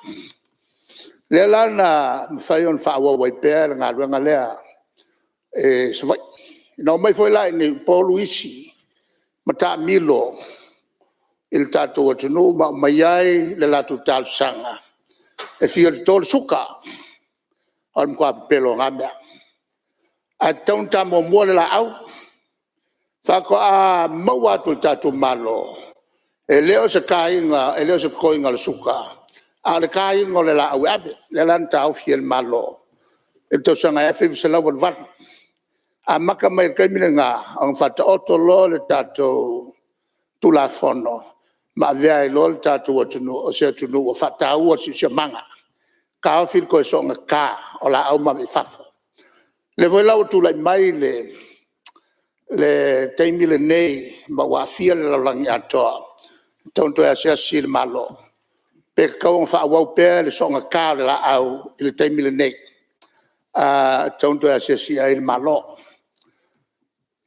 le lana fai on fawa wai pe nga luenga le so vai no mai foi lai ni Paul Luisi mata milo il tātou atunu mai ai le latu tālusanga. E fia le tōle suka, al mkua pelo ngā mea. A taun tā mua le la au, whako a mau atu tātou malo. E leo se kāinga, e leo se koinga le suka. A le kāinga le la au ave, le lanta au fia le malo. E tau sanga e whiwi se lau wadu. A maka mai kaimine ngā, ang whata oto lo le tātou tula whono. Ma vea i lo le tātou atunu, o se atunu, o whata ua si se manga. Ka au whiri koe songa kā, o la au mawi whafo. Le voi lau tula i mai le teimile nei, ma wafia le laulangi atoa. Taunto e asea si le malo. Pe kau ang wha wau pēr le songa kā le la au, i le teimile nei. Taunto e asea si le malo.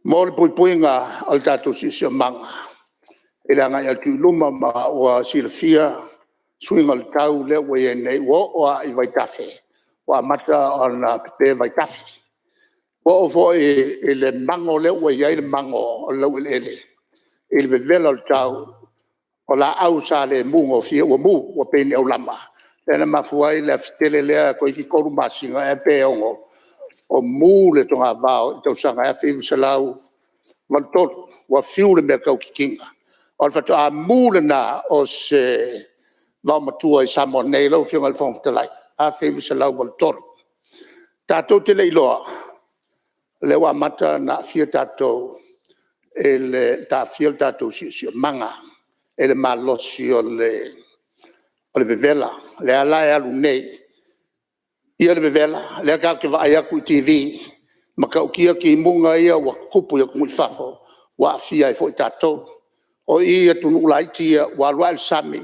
Mo le puipuinga al tātou si se manga. E la ngai atu luma ma o si le fia, suinga le tau le wei nei, o i vai tafe. Wa mata ona pepe vai tafe. O fo e le mango le wei ai le mango o lau ele ele. E le vevela le tau, o la au sa le mungo fia o mu, o pene au lama. Tēnā mafuai le aftele lea koe ki koru masinga e pe ongo. O mu le tonga vao, tau sanga e whiu se lau, maltolu, wa fiu le mea kau ki kinga. O le whatu a mu le nā o se vao matua i Samoa nei, lau whiunga le whongwhatelai, a whiu se lau maltolu. Tātou te leiloa, le wa mata na fia tātou, e le tā fia tātou si manga, e le malosi o le vevela, le ala e alu nei, ia le vevela, le ka ke vai aku i TV, ma ka ukia ki munga ia wa kupu ia kumui fafo, wa fia e fo i tātou. O ia tunu ulaiti ia wa rual sami,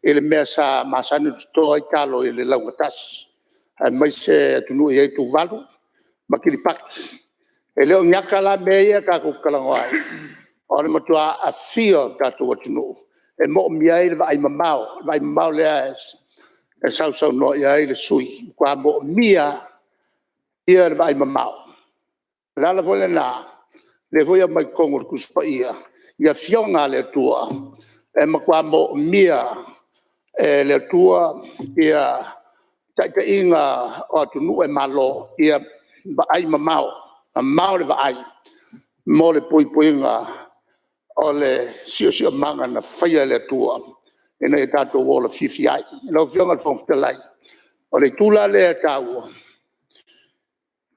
e le mea sa masani tutoa i talo i le laungatasi. Mai se tunu ia i tu valu, ma kiri paki. E leo nyaka la mea ia ka kukalangoai. O le matua a fia tātou atunu. E mo miai le vai mamau lea e sau no ia i le sui, kua mo mia ia le vai mamau. Lala vole nā, le voia mai kongo le kuspa ia fionga le tua, e ma kua mo mia le tua ia taita inga o atunu e malo, ia vai mamau, mamau le vai, mo le puipuinga o le sio manga na whaia le tua. E nei tātou wola fifi ai. E lau whionga whongwhtelai. O le tūla lea tāua.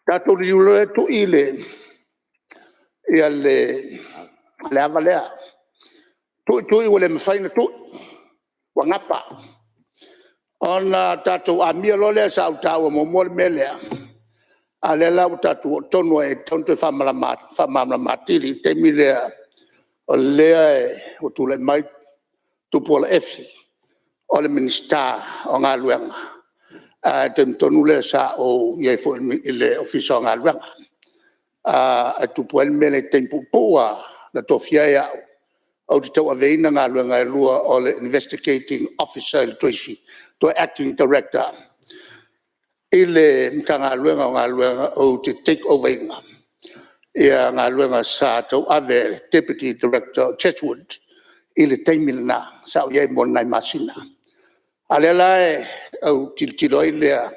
Tātou riu le tu i le. Ia le ava lea. Tui wale mwhaina tui. Wa ngapa. Ona tātou a mia lo lea sa au tāua mo mole me lea. A le lau tātou tonu e tauntu whamalamatiri. Te mi lea. O lea e o tūle mai. Tupola efi o le minista o ngā luenga. Te mtonu le sa o iei fo le ofisa o ngā luenga. Tupu el mele tempu pua na tofia e au. Au te tau aveina ngā luenga e lua o le investigating officer le toisi, to acting director. I le mta ngā luenga o ngā luenga o te take over inga. Ia ngā luenga sa tau ave deputy director Cheswood. I le teimile nā, sa o iei mona nai masina. A le lae, au tilo i lea,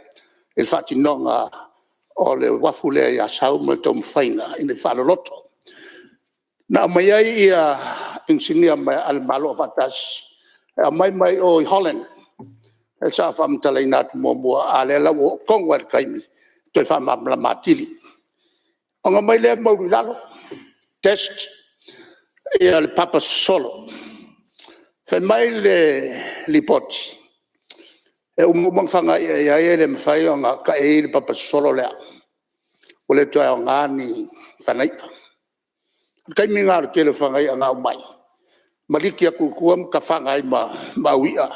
il whatinonga o le wafu lea ia sau ma tau mwhainga i le whaloloto. Nā mai ai ia insinia mai al malo watas, mai o i Holland, e sa whamtalai nātu mua a le la o kongwa kaimi, toi whamamla matili. O ngā mai lea mauru lalo, test, ia le papa solo. Fe mai le lipoti. E umumang whanga ia le mwhai o ngā ka e le papa solo lea. O le toa o ngā ni whanaipa. Kai mi ngā ke le whangai a ngā umai. Maliki a kukuam ka whangai ma uia.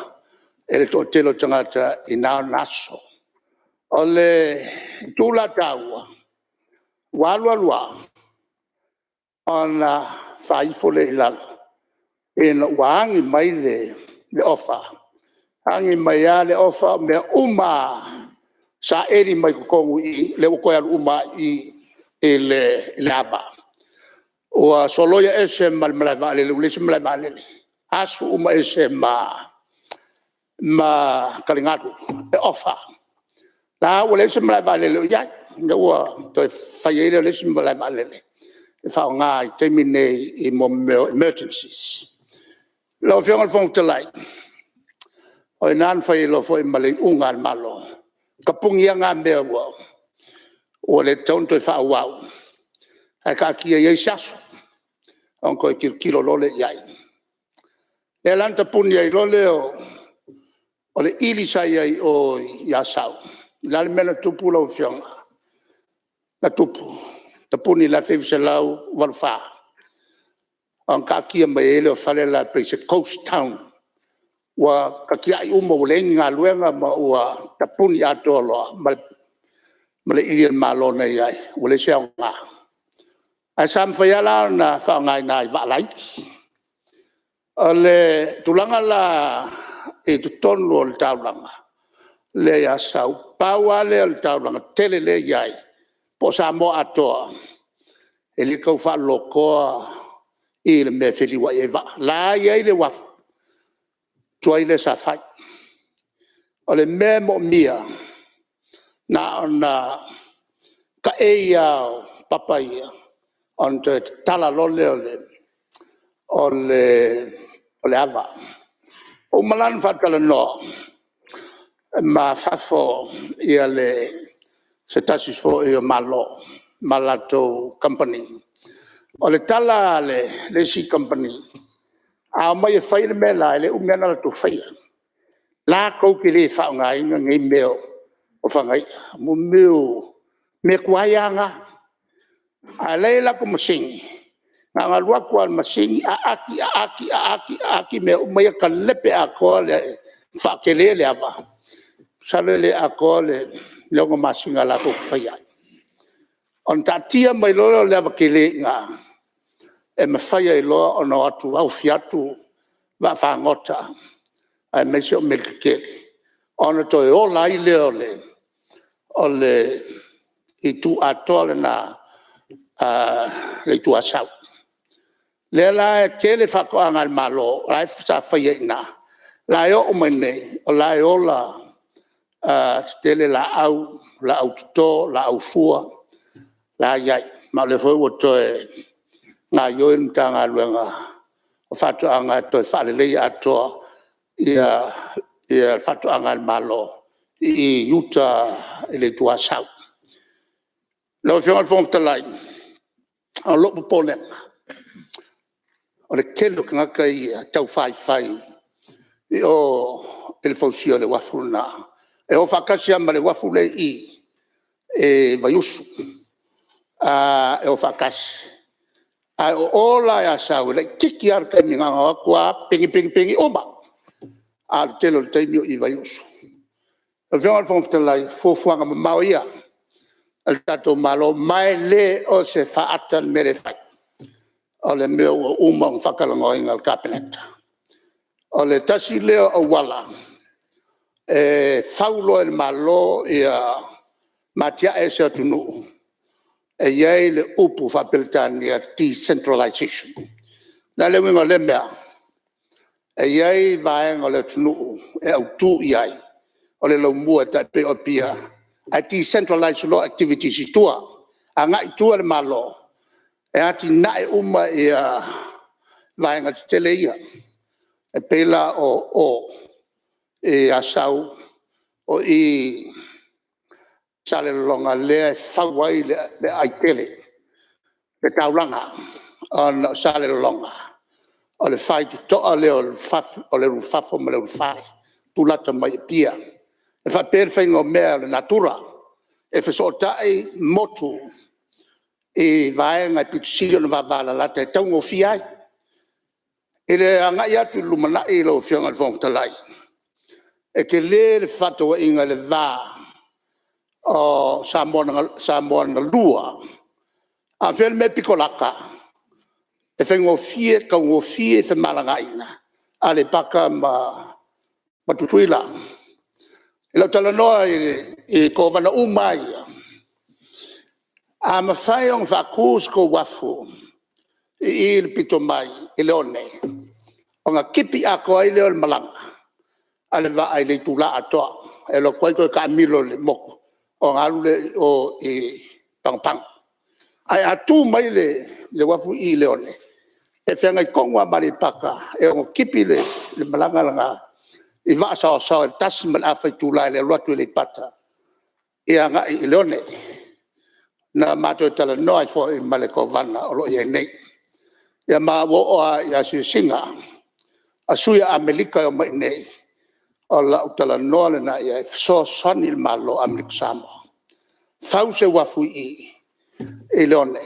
E le toa telo tangata i nā naso. O le tūla tāua. Walua. O na whaifo le ilala. E na waangi mai le ofa. Hangi mai a le ofa me uma sa eri mai kukongu i le ukoe al uma i le ava. O a soloia ese malmalai vale le ulese malai vale. asu uma ese ma kalingatu e ofa la wole se mala vale lo ya no wa to fayele le se mala vale le fa nga termine e mo emergencies lo fiong fong te lai o nan fai lo foi male ungal malo kapung yang ambe wa wole ton to fa wa ka ki ye shasu on ko kilo lo le ya le lanta punya lo le o le ili sai ai o ya sau la mena tupu lo fiong la tupu ta puni la fe se lau walfa on ka ki mai le fale la pe se coast town wa ka ki ai umo le nga luenga ma wa ta puni ato lo ma le ili malo na ai wole se nga asam fa yala na fa ngai nai va lai ole tulanga la e tu tonu o taulanga le ya sau pawa le o taulanga tele le yai po sa mo atoa e le kau fa loko i le me feli wa eva la yai le waf toi le sa fai o le me mo mia na ka e ya papai on te tala lo ole ava o malan fatala no ma fafo ia le se tasi fo ia malo malato company ole tala le si company a mai fai le mela le umena to fai la ko ki le fa ngai ngai meo o fa ngai mo meo me kwayanga a le la ko machine nga lua kwa masing aki me mai ka lepe akole fa kele le ava sale le akole longo masinga la ko faya on tatia mai lo le ava kele nga e me faya lo ono atu au fiatu va fa ngota ai me so me kele on to o lai le ole i tu atole na le tu asau le la kele fa ko angal malo lai sa faye na la yo mene la yo la tele la au to la au fua la ya ma le fo to nga yo ntanga luenga fa to anga to fa le ya to ia fa to angal malo i yuta ele tua sau lo fiong fong talai a lo pole o le kelo nga kai tau fai e o el fosio le wafuna e o fakasia ma le wafule e vayusu e o fakas a o la ya sa le kiki ar ka minga kwa pingi oba al telo tenio i vayusu o veon fon ftela fo fuanga maoia al tato malo mai le o se fa atan mere fai ole meu uma whakalango ingal cabinet. Ole tasi leo o wala. Faulo el malo ia matia esa tunu. E iei le upu whapiltania decentralization. Na le winga le mea. E iei vaenga le tunu e au tu iei. Ole lau mua ta pe o pia. A decentralized law activities i tua. A ngai tua le malo. E ati nae uma ia vaenga tele ia. E pela o e asau o i sale longa le whawai le aitele. Le taulanga on sale longa. O le whai tu toa le o le rufafo ma le rufare. Tulata mai pia. E wha perfengo mea le natura. E whasotai motu. E vaenga pitusio na vavala la te taungo fiai. E le angai atu lumana e lo fionga le fong talai. E ke le fato inga le va o Samoa na lua. A fel me pikolaka. E fengo fie ka ngo fie se malangaina. A le paka ma tutuila. E la talanoa e kovana umai. A mawhai on whakus ko wafu i il pito mai i leone. O nga kipi a ko ai le malang ale va ai le tula ato e lo koi ko kamilo le mo o ngalu le o e pang ai atu mai le wafu I le one e fenga kongwa mari paka e o kipi le malanga nga I va sa tas mal afa tula le rotu le pata e anga I le one na mato tala no ai fo I male ko vana o lo ye nei ya ma wo o ya singa asuya Amerika o mai nei o la utala no le na ya so sonil malo Ameriksamo fause wafu I elone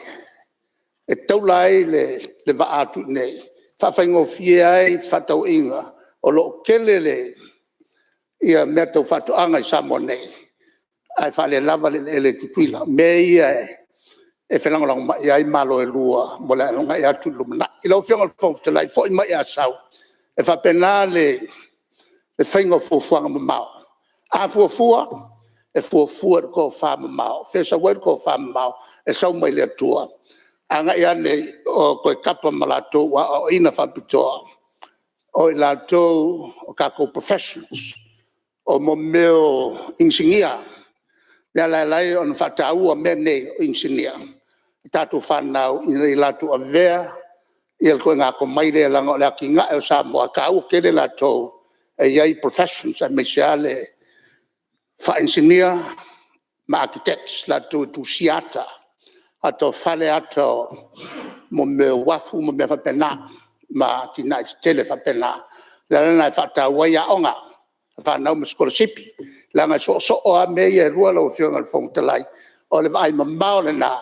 e taulai le va atu nei fa faingo fiai fa tau inga o lo kelele ia meto fa to anga samo nei ai fa le lava le tuila me ia e fenang long ia malo e lua mo la nga ia tu lumna I lo fianga fo te lai fo mai ia sau e fa penale le faingo fo fuanga mau a fo e fua ko fa mau fe sa word ko fa mau e sau mai le tua anga ia ne o ko kapa malato wa o ina fa pito o lato o kako professionals o mo meu engineer la on fa tau o mene engineer tatu fa now I lato a ver il ko nga ko mai le lango la kinga el sa mo ka o kele lato e ia professionals a mesiale fa engineer ma architects la tu siata ato fale ato mo me wafu mo me fa pena ma tina tele fa pena la na fa ta waya onga fa na mo scholarship la nga so o me ye rua lo fiona al fong telai o le vai ma maule na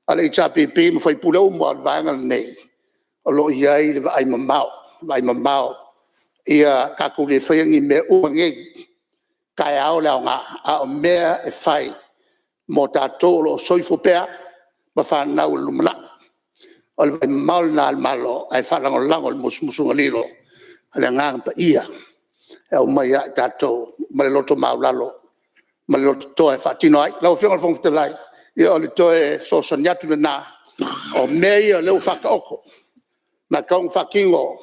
ale HPP mo fa pulo mo va ngal nei o lo ia I le vai ma mau ia ka ku le fa ngi me o ngi kai au la nga a mea e fai mo tato lo soifo pea ma fa na lumla o le mal na malo ai fa lango musu ngalilo ale nga pa ia e o mai tato ma le loto maulalo ma le loto to e fa tino ai la fianga fong te lai ia o le to e so sanyatu na o mea le fa ka oko na kong fa kingo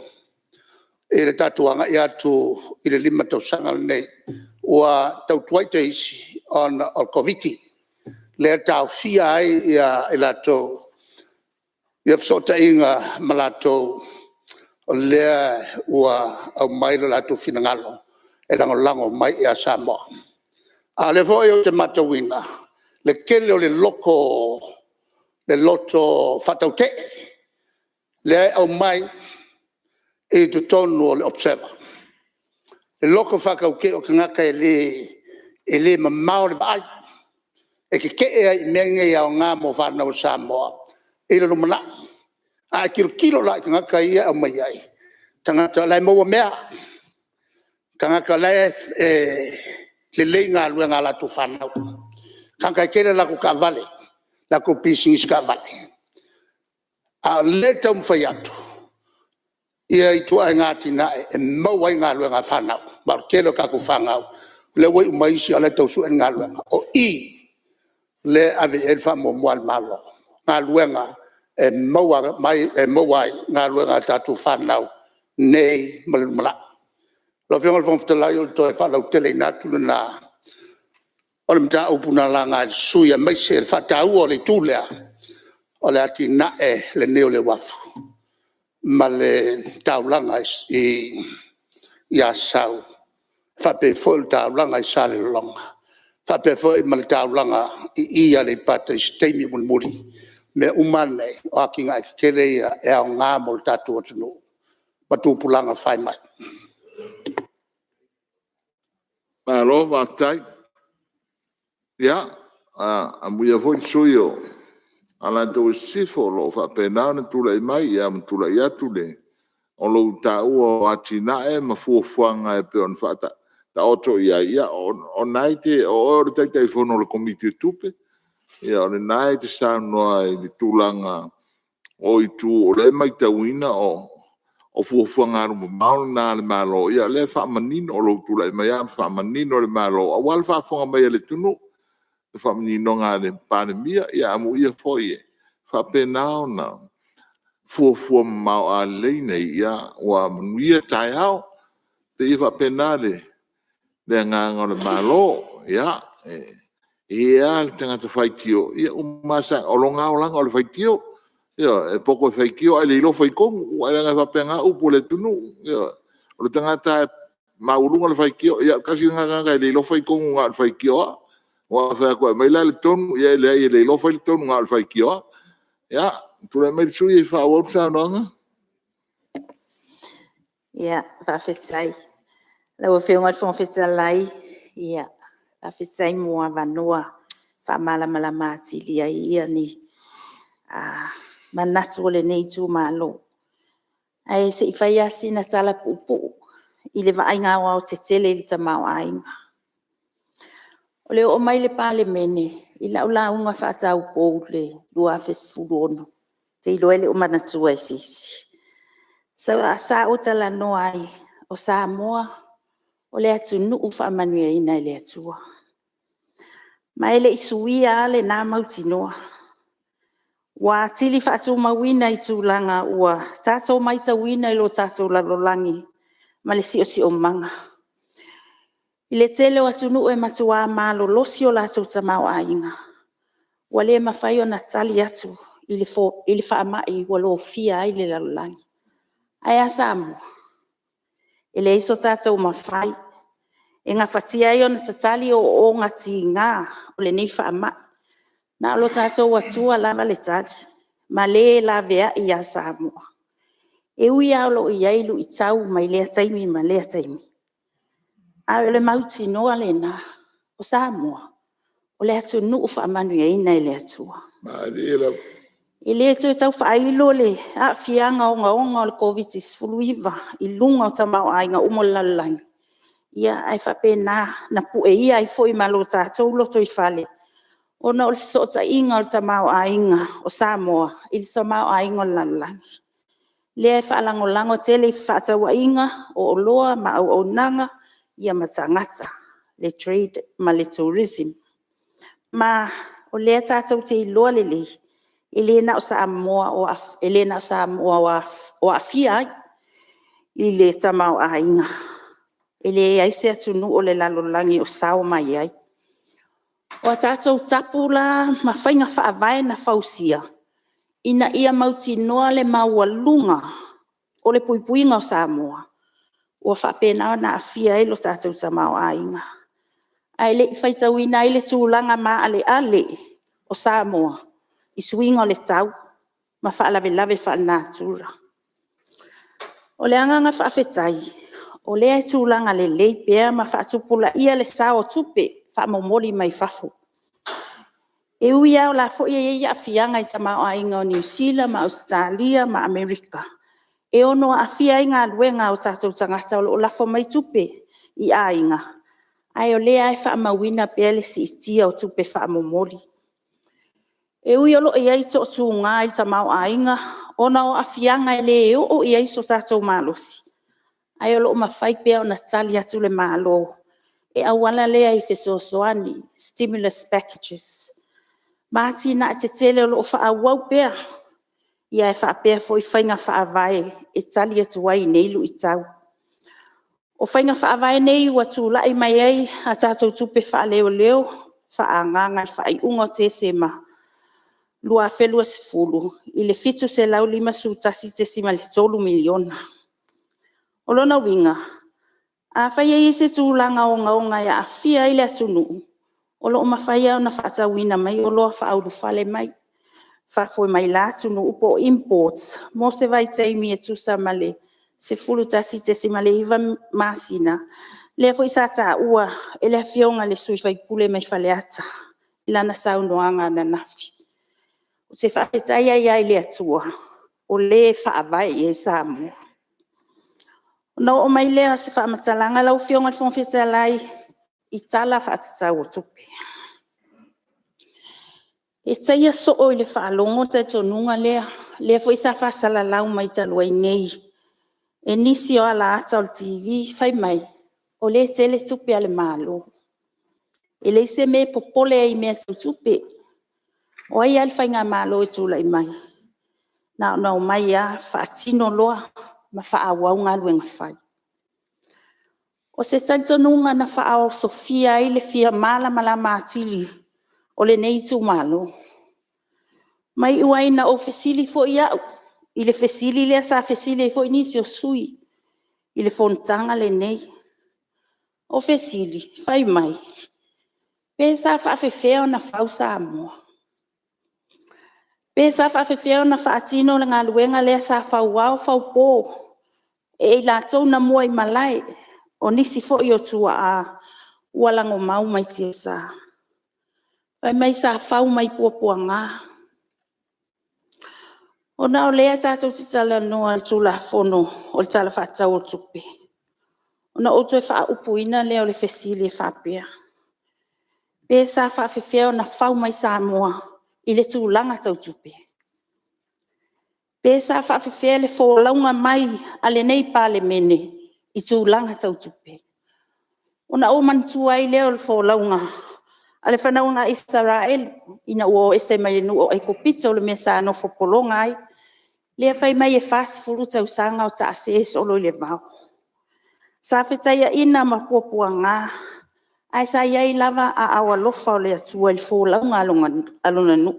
e le tatuanga ia tu I le lima tau sanga nei wa tau tuaite on COVID le tau fia ai ia elato ia sota inga malato le wa au mai la tu finangalo e lango mai ia Samoa a le foi te matawina le kele o le loto fataute le au mai e tu tonu le observer le loko whakauke o kangaka e le mamau le vai e ke e menga ia o ngā mo whanau Samoa e le lumana a kilo la kangaka ia o mai ai tangata lai maua mea kangaka lai le leinga luenga la tu whanau kangaka kele la ku ka vale la ku pisingis ka vale a le tau mwhaiatu ia I tua ngati na e mau ai ngā luenga whanau ma kelo ka ku whangau le wai umaisi ala tau su ngā luenga o I le ave elfa mo mual malo ngā luenga e mau mai e mau ai ngā luenga tatu whanau nei malumala lo fiona fong ftelai o to e whanau tele natu na o le mta upuna la ngā suia mai se whatau o le tūlea o le ati na e le neo le wafu ma le taulanga I asau whape fo le taulanga I sale longa whape fo ma le taulanga I ia le pata I steimi mulmuri me umane o aki ngai kele ia e au ngā mo le tatu o tunu ma tūpulanga whai mai Malo vatai. Ya, amuia foi suyo. Ala to sifo lo fa pena na tula mai ya mtula ya tule. O lo ta o atina e ma fu fuanga e pe on fata. Ta oto ya on naite o te telefono le comité tupe. Ya on naite sa no di tulanga o itu o le mai tawina o fuanga mo mal na le malo ya le fa manino o lo tula mai ya fa manino le malo o wal fa fuanga mai le tunu. Fa menino nga le pandemia ia amu ia foi fa penao na fuafua mau a lei nei ia ua manuia taeao pe ia faapena le agaga o le malo ia ia le tagata faitio ia umasa o loga olaga o le faitio ia e poko e faikio ai le ilofa i kogu ua le aga faapega upu le tunu ia o le tagata e mauluga le faikio ia kasi gagaga e le ilofa i kogu ga o le faikio a ua fea koe mai la le tonu ia le ai le ilofa i le tonu ga o le faikio a ia tule mai le sui e faauau saunoaga Ia, whawhetai. Lau whiunga whawhetalai. Ia, whawhetai mua vanua. Whamala mala māti lia ia ni. Manatu ole nei tū malo. Ai se i whai asi na tala pupu. I le vainga o te tele i ta mau ainga. O leo o mai le pale mene. I lau unga whaatau pou le lua festivalu ono. Te iloele o manatua e sisi. So sa o tala no ai o Samoa o le atu nuu whaamanuia ina le atua. Mai le isuia le nā mautinoa. Wa tili whaatu mawina i tūlanga ua tātou mai tawina i lo tātou lalolangi ma le si o manga. I le tele o atu nuu e matua malo losi o lātou tamau ainga. Wa le mawhai o na tali atu i le whaamai wa lo fia i le lalolangi. Ai a Samoa. E le iso tātou mawhai. E ngā whatia i ona tatali o ngati ngā o le nei whaamai. Na lo tātou atua lava le tati. Ma le la vea i a Samoa. E ui aulo i ailu i tau mai lea taimi ma lea taimi. A le mauti noa le na o Samoa. O le atu nuu whaamanu i ina i le atua. I le tau tau whailo le a fianga o ngaonga o le COVID-19 i lunga o tamau ainga umo lalangi. Ia ai whapena na pue ia ai foi malo tātou loto i whale. Ona o le fisota inga o le tamau ainga o Samoa i le tamau ainga o lalangi. Le ai whaalangolango tele i whaatawa inga o loa ma au nanga ia matangata le trade ma le tourism. Ma o le tātou te iloa le lei. Elena o Samoa o afia i le tamau ainga. Ele ai se atunu o le lalolangi o sao mai ai. O a tātou tapu la ma whainga whaavai na whausia. Ina ia mauti noa le maualunga o le puipuinga o Samoa. O whapena na afia e lo tātou tamau ainga. Ai le i whaitawina i le tūlanga ma ale o Samoa. I suinga o le tau, ma whaalave whaanatura. O le anganga whaafetai, o le ai tūlanga le leipea ma whaatupula ia le sao tupe, whaamomoli mai whafu. E ui au la fo ia afianga i tamau ainga o New Zealand, ma Australia, ma Amerika. E ono afia inga luenga o tātou tangata o lafo mai tupe i ainga. Ai o le ai whaamawina pele si itia o tupe whaamomoli. E ui olo e ai to tu ngā i tamau ainga, ona o afianga e le o i ai so tātou malosi. Ai olo o mawhai pia o na tali atu le malo. E awala le ai fesosoani, stimulus packages. Māti na te tele olo o whaawau pia. Ia e whaapea fo i whainga whaavai e tali atu ai neilu i tau. O whainga whaavai nei ua tū lai mai ai a tātou tupe whaaleo, whaanganga i whai unga te sema. Lua felua sifulu, i le fitu se lau 5 sutasi te sima le 3 miliona. O lona winga, a whaia i se tūlanga o ngaonga ia a fia i le atunu. O lo o mawhaia o na whaatawina mai, o loa whaaudu whale mai. Whafoi mai la atunu upo imports, mo se vai taimi e tusa male, se fulu tasi te sima le iwa masina. Le foi sa ta ua, e le fionga le sui fai pule mai whale ata. Ilana saunoanga na nafi. O te whaetai ai le atua, o le whaavai e Samoa. No o mai lea se whaamatalanga lau fionga le whawhetalai i tala whaatatau o tupe. E taia so o i le whaalongo te tonunga lea fo isa whaasala lau mai taluai nei. E nisi o ala ata o le TV, whai mai, o le tele tupe ale malo. E le se me popole ai mea tupe. O ai alfa ngā malo e tūla i mai. Na mai ia whaatino loa ma whaawau ngā luenga whai. O se taitonunga na whaao Sofia i le fia mala mala mātili o le nei tu malo. Mai uaina o fesili fo iau, i le fesili lea sa fesili fo inisi o sui, i le fontanga le nei. O fesili, whai mai. Pesa whaafefeo na whau Samoa. Pesa whaafefeo na whaatino le ngā luenga lea sa whau wau whau pō. E la tau na mua i malai, o nisi fo i o tua a ualango mau mai tia sa. Whai mai sa whau mai puapua ngā. O na o lea tātou titala noa tula fono o le tala whaatau o tupe. O na oto e wha upuina lea o le fesili e whapea. Pesa whaafefeo na whau mai Samoa i le tūlanga tau tupe. Pesa whaafefeo le wholaunga mai a le nei pāle mene i tūlanga tau tupe. O na o mantua i leo le wholaunga a le whanaunga Israel ina ua o ese mai nu o eko pita o le mea sa anofo polonga ai. Lea whai mai e fast furu tau sanga o ta ase solo le mau. Sa whetaya ina ma puapua ngā. Ai sa iai lava a awa lofa o le atua i wholaunga alona nu.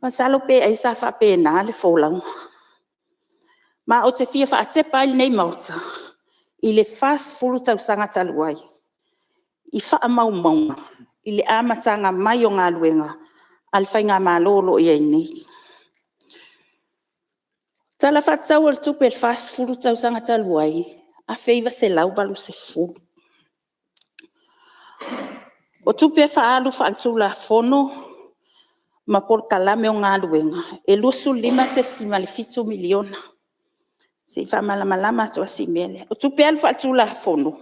Masalo pe ai sa whape nā le wholaunga. Ma o te fia whaatepa i nei mauta. I le fast furu tau sanga taluai. I wha mau maunga. I le amatanga mai o ngā luenga. Al whai ngā malolo i ai nei. Tala whatau al tupe el fast furu tau sanga taluai. A feiva se lau balu se furu. O tupe whaalu whaatula fono. Ma por kalame o ngā luenga. E lusu 5 miliona. Se wha malama to asi mele. O tupe alu whaatula fono.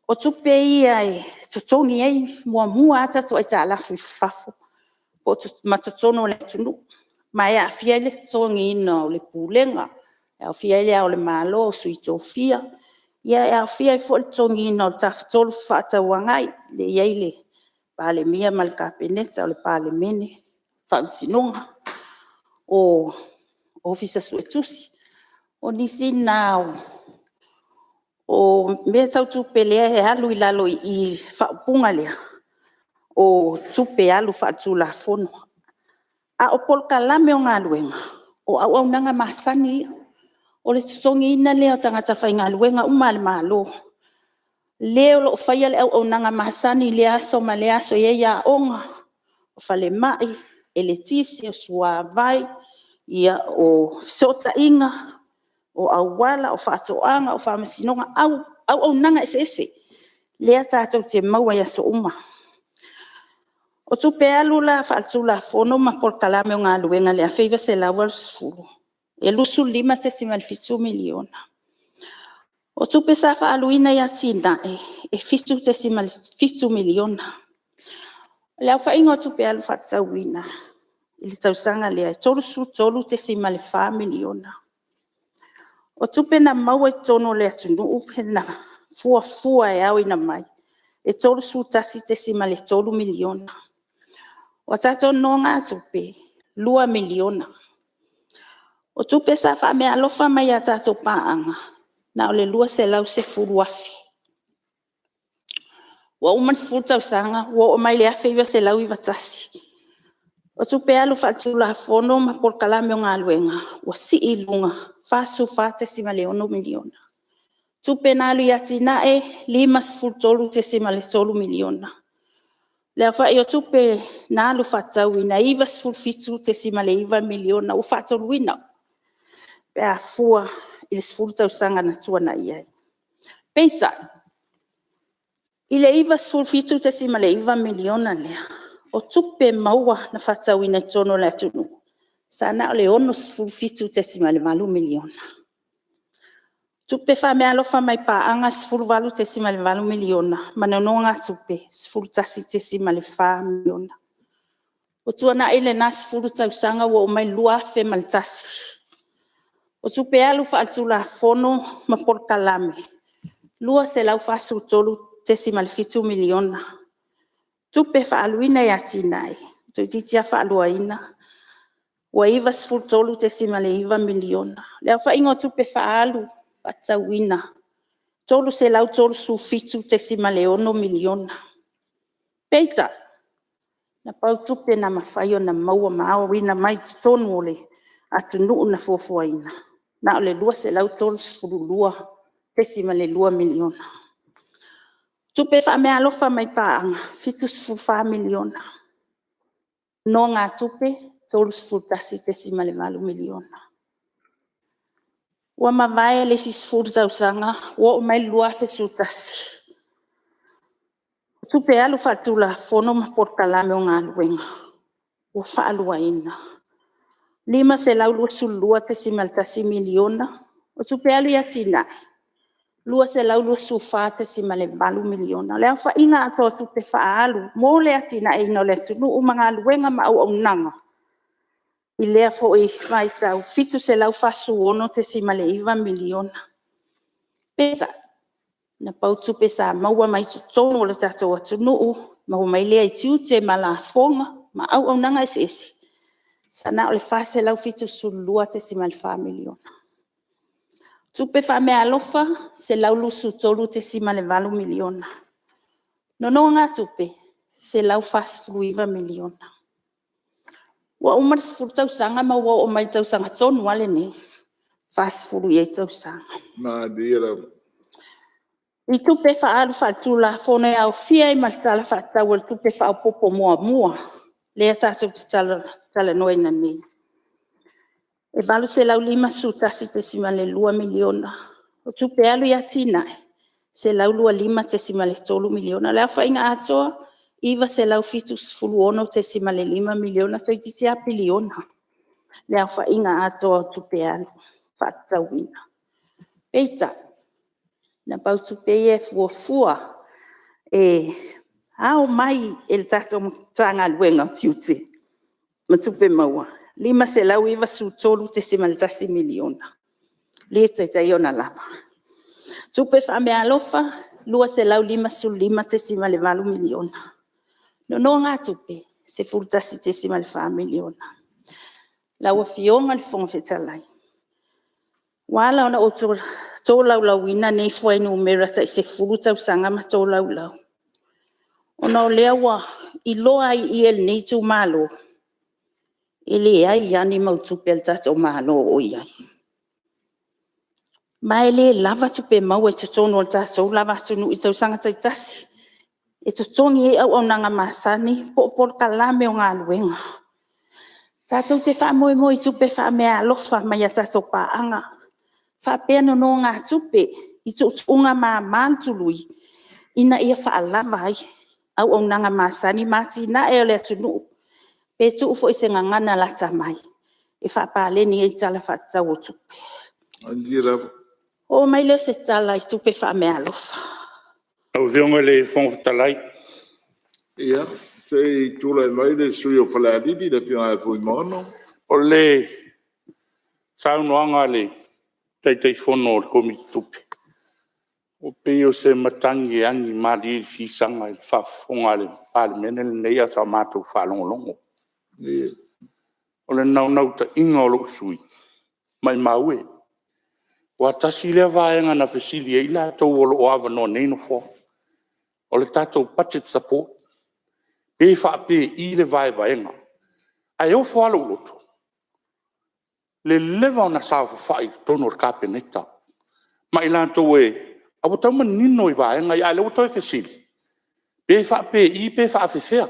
O tupe ia e tutongi ei mua ata to ita alafu fafo. O matotono le tunu. Ma ea fia le tutongi ina o le pulenga. Ea fia le au le malo o suito fia. Ia ea fia i fo le tutongi ina o le tafitolu whaata wangai. Le iei le pale mia mal kapeneta o le pale mene. Whamsinonga. O ofisa suetusi. O nisi nao. O mea tau tupe lea e alu i lalo i whaupunga lea. O tupe alu whaatula fono. A o polka lame o ngā luenga. O au nanga masani. O le tutongi ina lea o tangata whai ngā luenga umale malo. Leo lo whaia le au nanga masani lea so ma lea so ia ia onga. O whale mai, e le tisi o sua vai. Ia o sota inga. O awala, o whaatoanga, o whamasinonga, au nanga ese. Lea tātou te maua ia so uma. O tupe alu la whaatula fono ma por kalame o ngā luenga lea whaiva se lawa sfuru. E lusu 5 miliona. O tupe sa whaaluina ia tina e 5 miliona. Lea whainga o tupe alu whaatauina. Ili tausanga lea e tolu 5 miliona. O tupe na maua i tono le atunu upe na fua e au ina mai. E tolu sutasi 3 miliona. O tato no ngā tupe 2 miliona. O tupe sa wha mea alofa mai a tato paanga. Na o le lua se lau se furu afi. Wa uman sfuru tau sanga, wa o mai le awhiwa se lau i watasi. O tupe alu whaatula fono ma por kalame o ngā luenga. Wa si i lunga. Fasu fate sima le 1 miliona. Tupe nalu yati nae 5 miliona. Lea wha o tupe nalu fatau ina iwa sfulfitu te sima le 1 miliona u fatau wina. Pea fua ili sfultau sanga na tua na iai. Peita. Ile iwa sfulfitu te sima le 1 miliona lea. O tupe maua na fatau ina tono le atunu. Sana ole ono sfulfitu te sima le 4 miliona. Tupe wha mea alofa mai paanga sfulvalu te sima le 4 miliona. Manononga tupe sfultasi te sima le 4 miliona. O tuana ele na sfultau sanga wa o mai luafe maltasi. O tupe alu wha atula fono ma por kalame. Lua se lau fasu tolu te sima le 5 miliona. Tupe wha aluina ya tinai. Tu titia wha aluaina. Ua iwa sifuru tolu te sima le iwa miliona. Lea wha ingo tupe whaalu, patawina. Tolu se lau tolu su fitu te sima le 1 miliona. Peita, na pau tupe na mawhaio na maua maawa wina mai tonu ole atu nuu na fuafuaina. Na ole lua se lau tolu sifuru lua te sima le 2 miliona. Tupe wha mea alofa mai paanga, fitu sifuru 4 miliona. No ngā tupe, tolu sifuru tasi te sima le 4 miliona. Ua mawai le si sifuru tausanga, ua o mai lua fe su tasi. Tupe alu fatula fono ma portalame o ngā luenga. Ua whaalua ina. 5 se lau lua sulua te sima le tasi miliona. O tupe alu ia tina. Lua se lau lua sufa te sima le 4 miliona. Lea wha inga atoa tupe whaalu. Mō lea tina e ino le tunu o mga luenga ma au nanga. I lea fo i mai tau. Fitu se lau fasu ono te sima le 1 miliona. Pesa. Na pau tupe sa maua mai tutono o le tatou atu nuu. Maua mai lea i tiu te mala fonga. Ma au nanga esi esi. Sana o le fase lau fitu sulua te sima le 4 miliona. Tupe wha mea alofa se lau lusu tolu te sima le 4 miliona. No ngā tupe se lau fasfuru 1 miliona. Ua umar sifuru tausanga ma ua o mai tausanga tonu ale ne. Fasfuru iei tausanga. Na dira. I tupe wha alu wha tula whone au fia i maltala wha tau al tupe wha popo mua. Lea tātou te tala noe na ni. E valu se lau 5 su tasi te sima le 2 miliona. O tupe alu ia tina se lau lua 5 te sima le 3 miliona. Lea wha inga atoa, iwa se lau fitu sifuru ono te sima le 5 miliona. Toi titi a piliona. Lea wha inga atoa tupe alu. Wha tauina. Peita. Na pau tupe e fuafua. Ao mai el tato tanga luenga tiute. Ma tupe maua. 5 se lau iwa su tolu te sima le 10 miliona. Leta te iona lava. Tupe wha mea alofa, lua se lau 5 su 5 te sima le 4 miliona. No ngā tupe, se furtasi te sima le 4 miliona. Lau a fionga le fonga whetalai. Wala ona o tō lau ina nei fuai numera ta i se furutau sanga ma tō lau. Ona o lea wa i loa i el nei tu malo. Ele ai ani mau tupe al tato malo o iai. Ma ele lava tupe mau e tono al tato lava tunu i tau sanga tai tasi. E totongi e au nanga masani po kalame o ngā luenga. Tato te wha moe tupe wha mea alofa mai a tato paanga. Wha pēr no ngā tupe i unga mā mantului. Ina ia wha alama ai. Au nanga masani mati na e ole tunu. Pe tu fo se ngana la tamai. E fa pale ni e tala fa tau tupe. Andira. O mai le se tala i tupe fa me alofa. Au vionga le fong talai. Ia, se tula mai le sui o faladidi le fionga e fui mono. O le saunoanga le tei fono o komiti tupe. O peo se matangi angi mari fisanga i whafonga le pāle menele nei a sa mātou whalongolongo. O le nau ta inga o lo sui. Mai maue. Wa tasi lea vaenga na fesili e ila tau o lo awa no neino fo. O le tatou budget support. Pe whaape i le vaenga. Ai o whala uloto. Le lewa na sa whai tono o kapeneta. Mai lantou e awa tau manino i vaenga i ale o tau fesili. Pe whaape i pe whaafefea.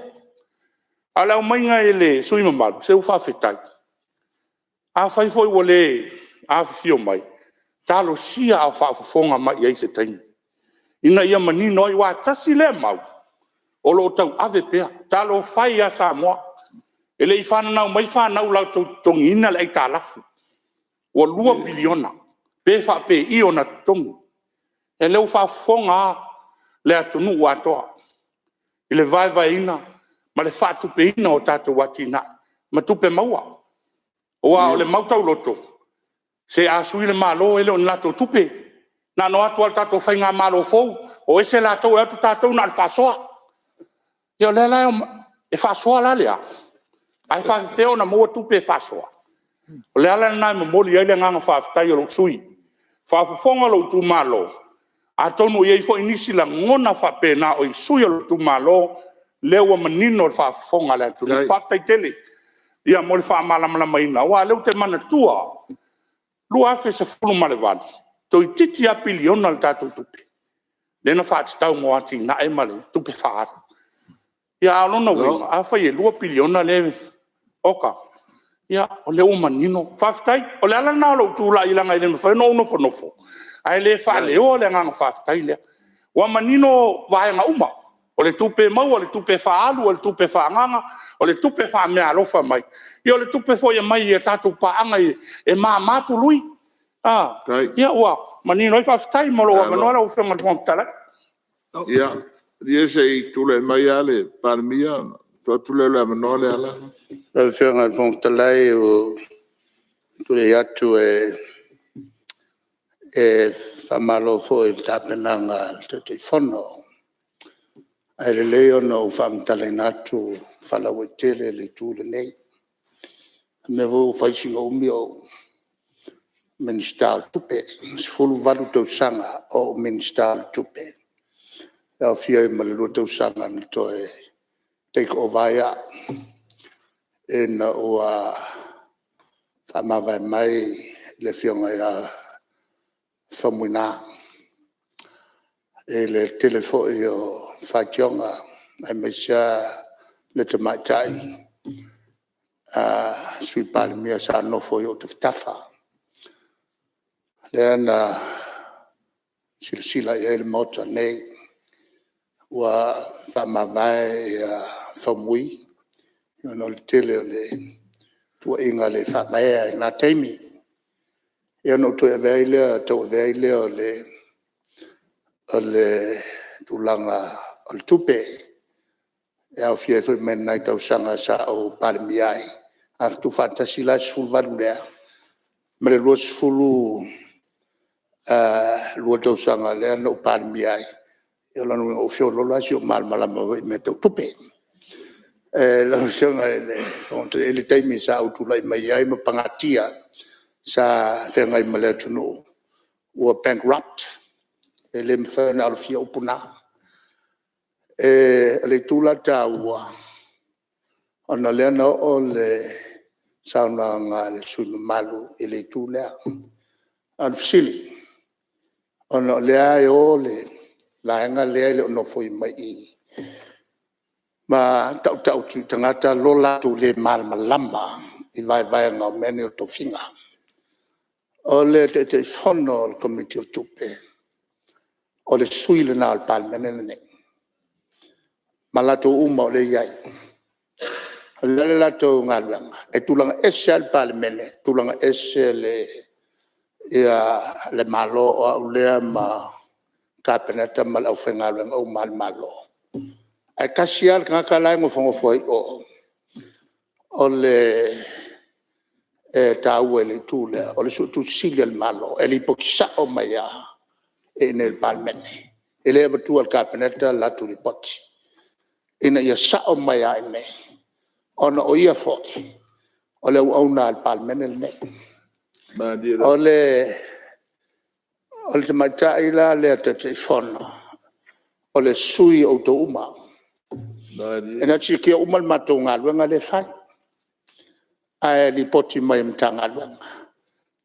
Ala o mainga ele sui mamalu, se u whawhetai. A whai foi wale, a whio mai. Talo sia a whaafonga mai ei se taimi. Ina ia manino i wā tasi le mau. O lo tau ave pea. Talo whai a sa moa. Ele i whananau mai whanau lau tongi ina le ei tā lafu. O 2 biliona. Pe whaape i o na tongi. E leu whaafonga le atunu watoa. Ile vai ina. Ma le whaatupe ina o tātou watina. Ma tupe maua. Oa o le mautau loto. Se a sui le malo ele o nato tupe. Na no atu al tātou whainga malo fou. O ese lātou e atu tātou na le whasoa. Ia le lai e whasoa la lea. ai fa feo na mo tu pe fasoa o le ala na mo li ele nga fa fa yo sui fa fonga lo tu malo a tonu ye fo inisi la ngona fa pena o sui lo tu malo le wa manino fa fonga la tu fa tai tele ia mo le fa mala mala mai na wa le te mana tua lu afe se fulu male van to titi a piliona al tatu tupe le na fa tau mo ati na e male tupe fa ia alona winga a fa ye lu piliona le oka ia o le uma nino faftai o le ala na lo tu la ilanga ile fa no no fo ai le fa le o le nga faftai le wa manino va nga uma o le tupe mau o le tupe fa alu o le tupe fa nganga o le tupe fa me alo fa mai i o le tupe fo ye mai e tatu pa anga e ma tu lui ia wa manino faftai mo lo wa no la o fe ma tala ia dia sei tu le mai ale parmia to tu le no le ala Le fenga von talai o tu le atu famalo fo il tapenanga te fono. Ai le leo no fam talai natu fala wetele le tu le nei. Me vo faisi o mio ministal tupe fulu valu to sanga o ministal tupe. Ya fia malu to sanga to take over ya. En o famava mai le fionga ya famuna e le telefo yo facionga ai mesia le tamatai sui palmia sa no fo yo tafa then silsila el mota nei wa famava famui yo no tele le tu inga le fa vai na temi yo no tu veile le tu langa al tupe ya fie fe men na tau sanga sa o parmiai af tu fantasi la sul valule me lo sfulu lo tau sanga le no parmiai yo la no fio lo la sio mal me tu tupe la sanga le temi sa o tu lai mai ai ma pangatia sa fengai male tunu o bankrupt ele mfana al fia upuna le tula tawa ona le no o le sauna ngal sunu malu ele tula al sili ona le ai o le la nga le no foi mai ma tau tu tangata lola tu le mal malamba i vai nga menu to finga o le te fono il comité tupe o le suile na al palmenene malato uma le yai le lato ngalanga e tulanga esal palmene tulanga esele le malo o le ma kapenata mal au fengalanga o malo e kasial kala ngo fongo foi o le tauele tule o le tu silia il malo e li pokisa o maya e nel palmene e le betu al kapenata la tu li poti ina ia sa o maya ne ona o ia fo o le ona al palmene ne o le mata ila le te fono o le sui o to uma ina chi ke uma matonga luanga le fai ai li poti mai mtanga luanga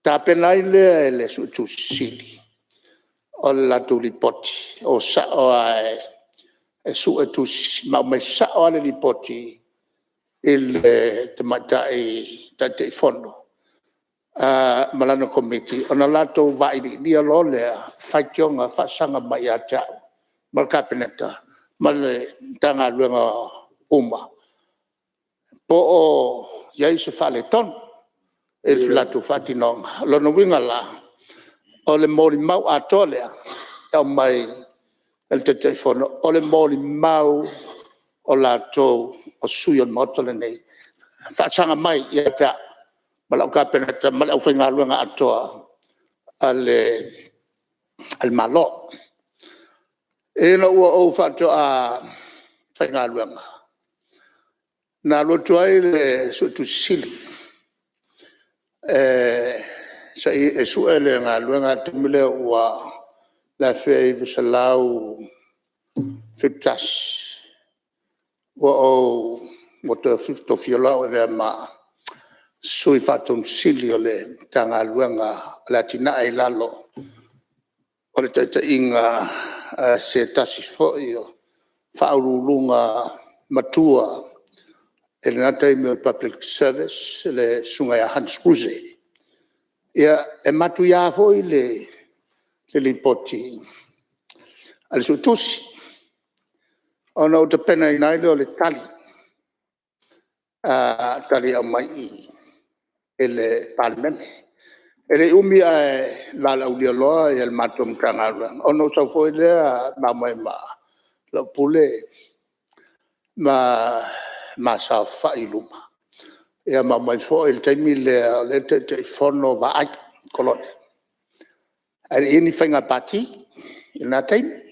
ta penai le su tu sili o la tu li poti o sa o ai su tu ma me sa o le li poti il temata e tate fondo malano committee ona lato vai dia lo le facionga fasanga mai ata mal kabineta mal tanga luanga uma po o yai se fale ton e lato fatino lo no winga la o le mori mau atole o mai el telefono o le mori mau o lato o suyo motole nei fasanga mai ata malau kapeneta malau fenga luanga atoa al malo e no o fato a fenga luanga na lotu ai le so tu sili sa e su ele nga luenga tumile wa la fe visalau fitas wa o moto fifto fiola o de ma sui fatum sili ole tanga luenga latina ai lalo o le te inga se tasi fo io faulunga matua e le nata i public service le sunga ya Hans Kruse ia e matu ya foi le lipoti al su tusi ona o te pena i naile o le tali tali au mai e le palmene e le umi la ulia loa e le matum kangara ona o sa foi le ma mai ma la pule ma sa fa iluma e ma mai fo il taimi le te fono va ai kolone ai ini fenga pati ina taimi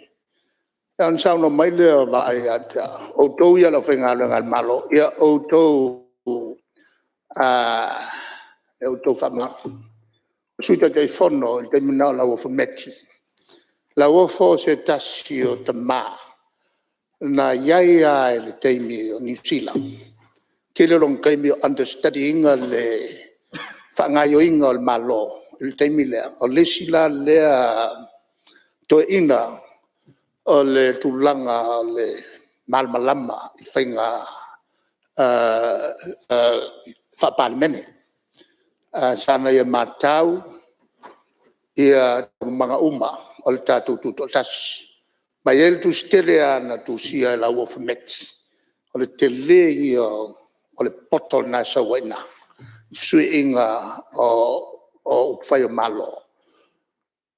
an sa no mai le va ai ata o to ia la fenga le ngal malo ia o to e o to fa ma sui te fono il taimi na la o metti la o fo se tasio te ma na iaia le taimi o New Zealand ke le long taimi o understudying le whangaio inga o le malo il taimi lea o le sila lea to ina o le tulanga o le malmalama i whainga whapalmene sana ia matau ia mga uma o le tātou tuto tasi mai ele tu stele ana tu sia la wo fmeti o le tele ia o le potol na sa waina sui inga o fai malo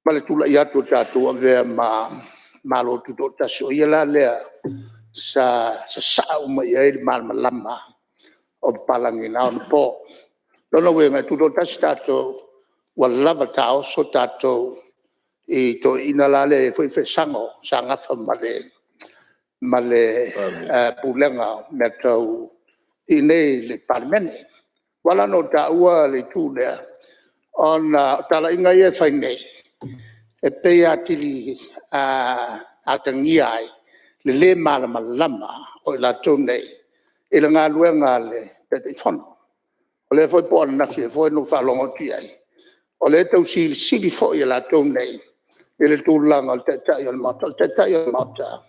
male tula ia tu tatu ave malo tu do tasio ia la le sa uma ia il mal malama o palangina on po no wenga tu do tasto wala tao so tato e to inalale foi fesango sanga male pulenga meto ine le parmene wala no taua le tule on tala inga ye faine e pe atili atangiai le malama o la tone e la ngaluenga le te fono o le foi po na fi foi no falongo ti ai o le tau sili fo i la tone ele tulanga al teta il mata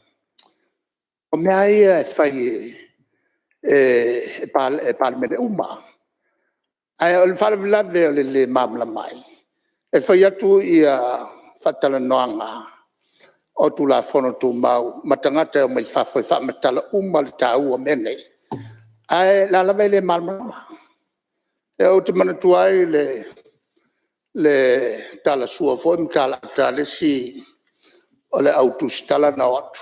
o me ai fai pal me uma ai il fal lave le mamla mai e fai atu ia fatala noanga o tu la fono tu mau matangata mai fa matala uma le tau o mene ai la lave le mamla e o te mana tu ai le tala sua foi tala tale si o le autus tala na atu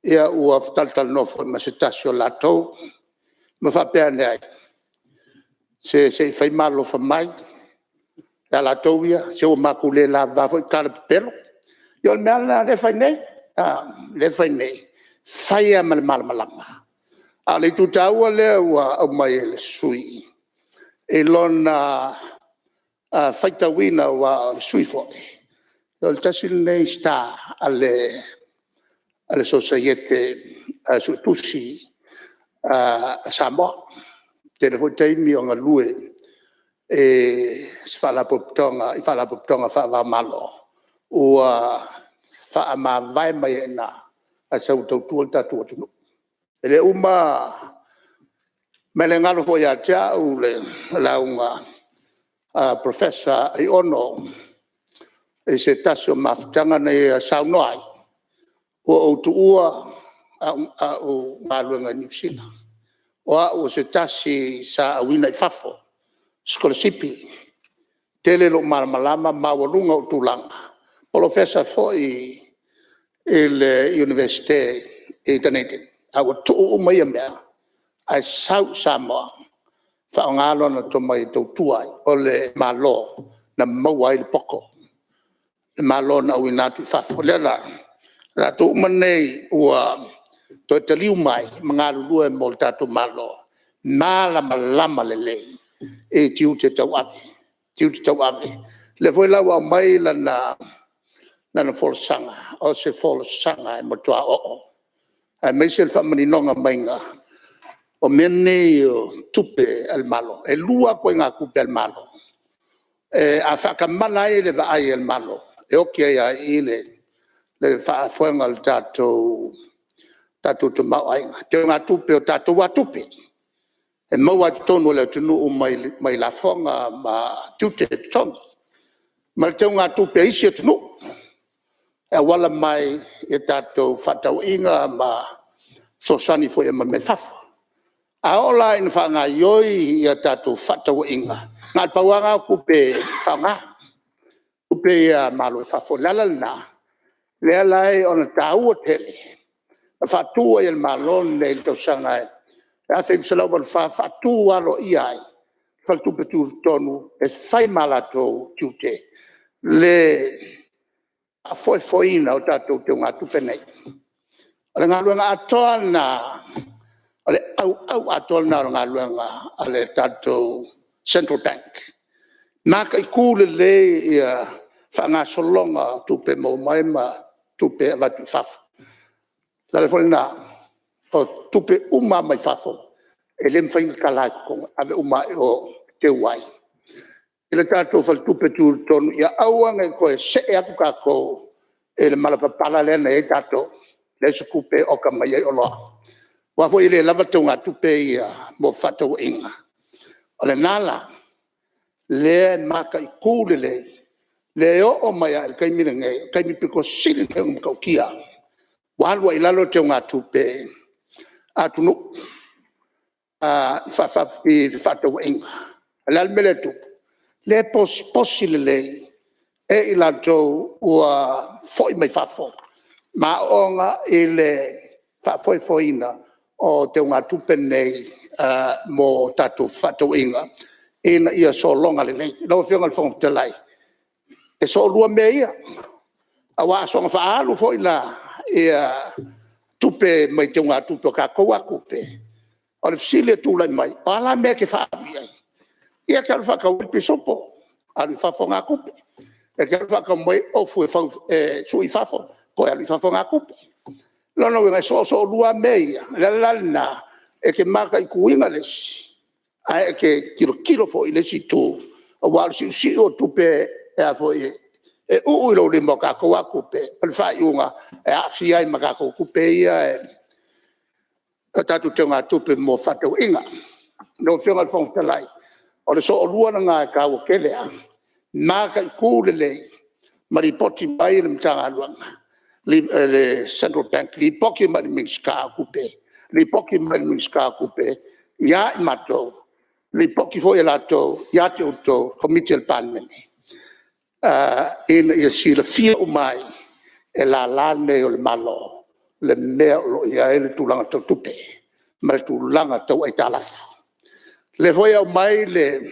ia ua tal no foi ma se tasio lato ma fa pene ai se fai malo fa mai la lato ia se o makule la va foi tala pelo io me ala le fai nei fai mal malama ale tu tau le ua o mai le sui e lona faita wina wa sui fo il tasil nei sta alle societe su tusi Samoa telefonei mi on lue e fa la poptonga fa va malo o fa ma vai mai na a sa tu tu ele uma melengalo fo ya tia u le la unga professor I ono e se tasio maftanga ne saunoi o tu ua o maluenga New Zealand o se tasi sa awina I fafo scholarship tele lo malama mawalunga o tulanga professor fo I il universite e Dunedin a tu mai mea ai South Samoa fa ngalo na to mai to tuai o le malo na mawai le poko le malo na wina tu fa folera la to manei ua to te liu mai mga lulu e mo tatu malo malama lele e tiu te tau ave le foi la wa mai la na folsanga o se folsanga e mo tua o a me se fa mani nonga mainga o mene tupe el malo e lua ko nga kupe el malo e a fa kamana e le va ai el malo e o ke ya ile le fa foi ngal tatu te mau ai te nga tupe o tatu wa tupe e mau atu tonu le tunu o mai la fonga ma tute tonu ma te nga tupe isi tunu e wala mai e tatu fatau inga ma sosani foi e ma me fafa a ola in fanga yoi e tatu fatau inga ngal pawanga kupe fanga kupe malo fafo lalana le lai on tau tele fatua el malon le to sanga a fe sala bal fatua lo iai fa tu petu tonu e fai malato tute le a foi na o tato te nga tu penei ala nga luenga atona ale au atona nga luenga ale tato central bank na kai kule le ia fa nga solonga tu pe mo mai ma tu pe va tu fa la lefolina o tupe uma mai fafo e lem fain kala ko ave uma o te wai ele tato fal tupe tu ton ya awang ko se e aku ka ko ele malapa pala le ne tato le se kupe o ka mai o lo wa fo ile lava tonga tupe ya mo fato inga ole nala le maka ikule le o mai al kai mi nge kai mi piko silin ko kia walwa ilalo te nga tupe atunu fa to inga la mele tu le possible e ilato wa foi mai fafo ma onga ile fa foina o te nga tupe nei mo tatu fa to inga ina ia so longa le no fianga fong te lai e so lua meia awa so fa alu foi la ia tupe mai te nga tupe ka ko akupe o le sile tu lai mai ala me ke fa ai ia ka fa ka upi sopo ali fa fonga akupe e ka fa ka mai o fu fa su i fa fo ko ali fa fonga akupe no nga so lua meia la na e ke maka i kuinga le ai ke kilo fo ile si tu o wal si o tupe e fo e lo le moka ko akupe al fa yunga e afia i maka ko kupe ia e tatu te nga tupe mo fato inga no fianga fong talai o le so lua nga ka o kele a maka ku le mari poti bai le mtanga luanga le central bank li poki mari mixka kupe li poki mari mixka kupe ya mato li poki fo elato ya te auto committee al parliament in ia si le fia umai e la lane o le malo le mea lo ia ele tulanga tau tupe ma le tulanga tau ai talafa le foi au mai le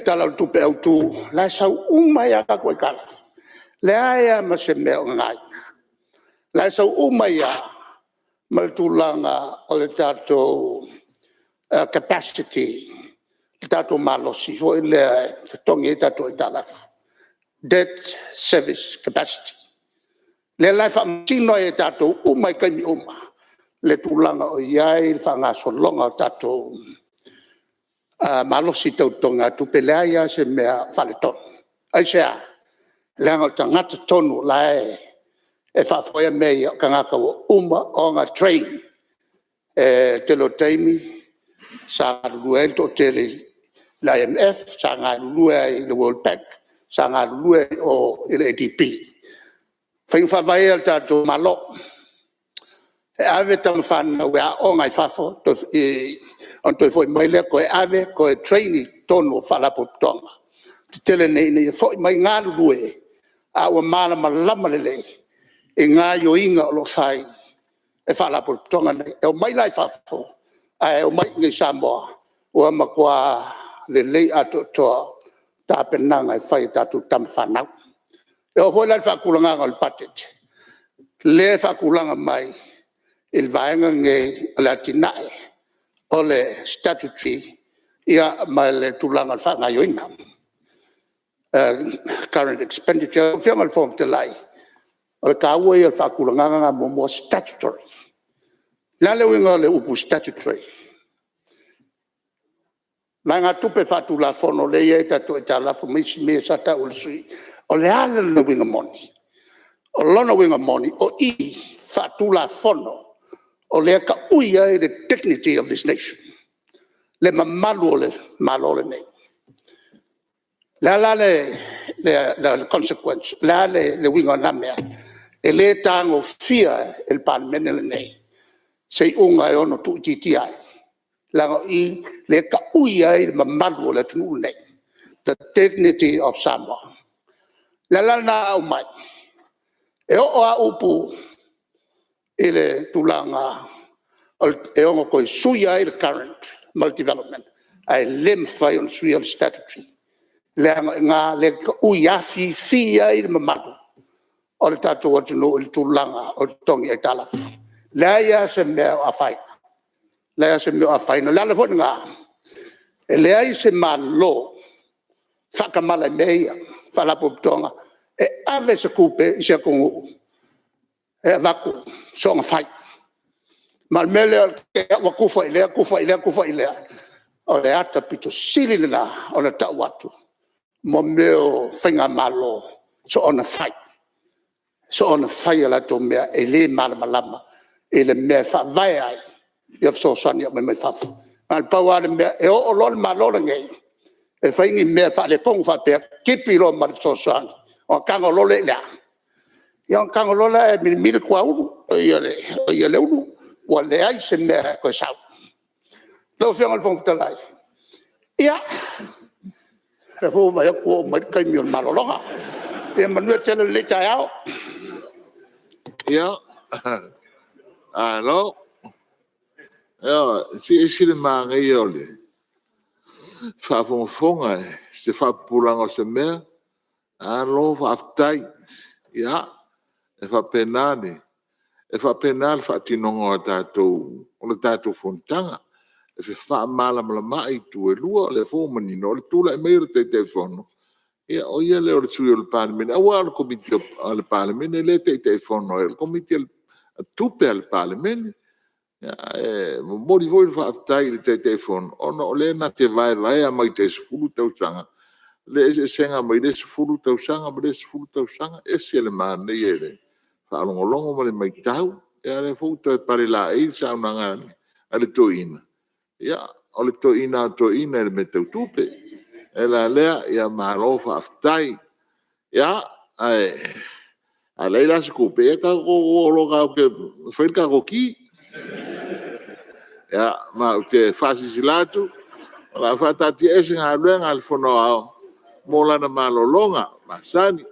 tala o tupe au tu la sau umai aka koe kala le aia ma se mea ngai la sau umai a ma le tulanga o le tato capacity tato malosi fo le tongi tato italafu debt service capacity le lai fa mtino e tato umai kai mi uma le tulanga o iai fa nga solonga tato malosi tau tonga tu pelaya se mea faleton ai sea le anga tangata tonu lai e fa foia mea kangaka uma o nga train te lo teimi sa luento tele la IMF sanga lue le World Bank sanga lue o le ADP fai fa vai alta to malo ave tam fan we a onga fafo to on to foi mai le ko ave ko trainee tono fala potonga tele nei foi mai nga lue a o mala malama le e nga yo inga lo fai e fala potonga e o mai lai fafo ai o mai ngi Samoa o ma kwa le lei ato to ta penanga fai tatu tam fanau e o foi la fa kulanga al patet le fa kulanga mai il vaenga nge la tinae o le statutory ia ma le tulanga fa nga yoina current expenditure fianga form te lai o le kaua ia fa kulanga mo statutory la le winga le upu statutory la nga tupe fa tu la fono le ia ta la fo me sa ta ul sui o le ala le winga moni o lona winga moni o I fa tu la fono o le ka uia the dignity of this nation le mamalu le malo le nei la le consequence la le winga na mea e le tango fia il pan menele nei sei unga e ono tu titi ai la I le ka uia le mamalu le tunu nei the dignity of Samoa la na o mai e o a upu ele tulanga e ongo ko suia il current multi-development ai lem fai on suia statutory le nga le uia fia il mamatu o le tatu o tunu il tulanga o tongi e tala le ia se me a fai le ia se me a fai no la fo nga e le ia se malo fakamala meia fala poptonga e ave se kupe se kongu e vaku so nga fai mal mele ke wa kufa ile o le ata pito silina o le ta watu mo meo finga malo so on fai la to me ele malama ele me fa vai ai yo so sani me fa al pawa me e o lol malo ngai e fai ni me fa le pong fa pe kipi lo mar so san o kango lo le la yo kango lo la mi kwa u yo le u wa le ai se me ko sa lo fiang al fong ta lai ya e fo va ko ma kai mi malo lo ha e man le tele le ta ao Ia. Alo. Ia, si le manga i ole. Whafonga se whapuranga se mea. Alo whaftai. Ia. E whapenane. E whapenane whatinonga o tātou. O le tātou fontanga. E whamala mai tu e lua le fōmani no le tula e meira te whono. Ia o ia le o le sui o le parlemene. Awa le komiti o le parlemene le te whono. Le komiti o tupe al parlemene. Mori voi le whaaftai le te whono. Ono o le na te vai a mai te sefulu tau sanga. Le e senga mai le sefulu tau sanga. Ma le sefulu tau sanga. E se le maane i ele. Whaalongolongo ma le mai tau. Ia le fōto e pare la e sa unangani. A le toina. Ia o le toina e le me tau tupe. E la lea ia mahalofa aftai. Ia, a leila se kupe e ka ko loga ke whaika ko ki. Ia, ma te whasi silatu. La whatati e singa luenga al whono ao. Mola na malolonga, masani.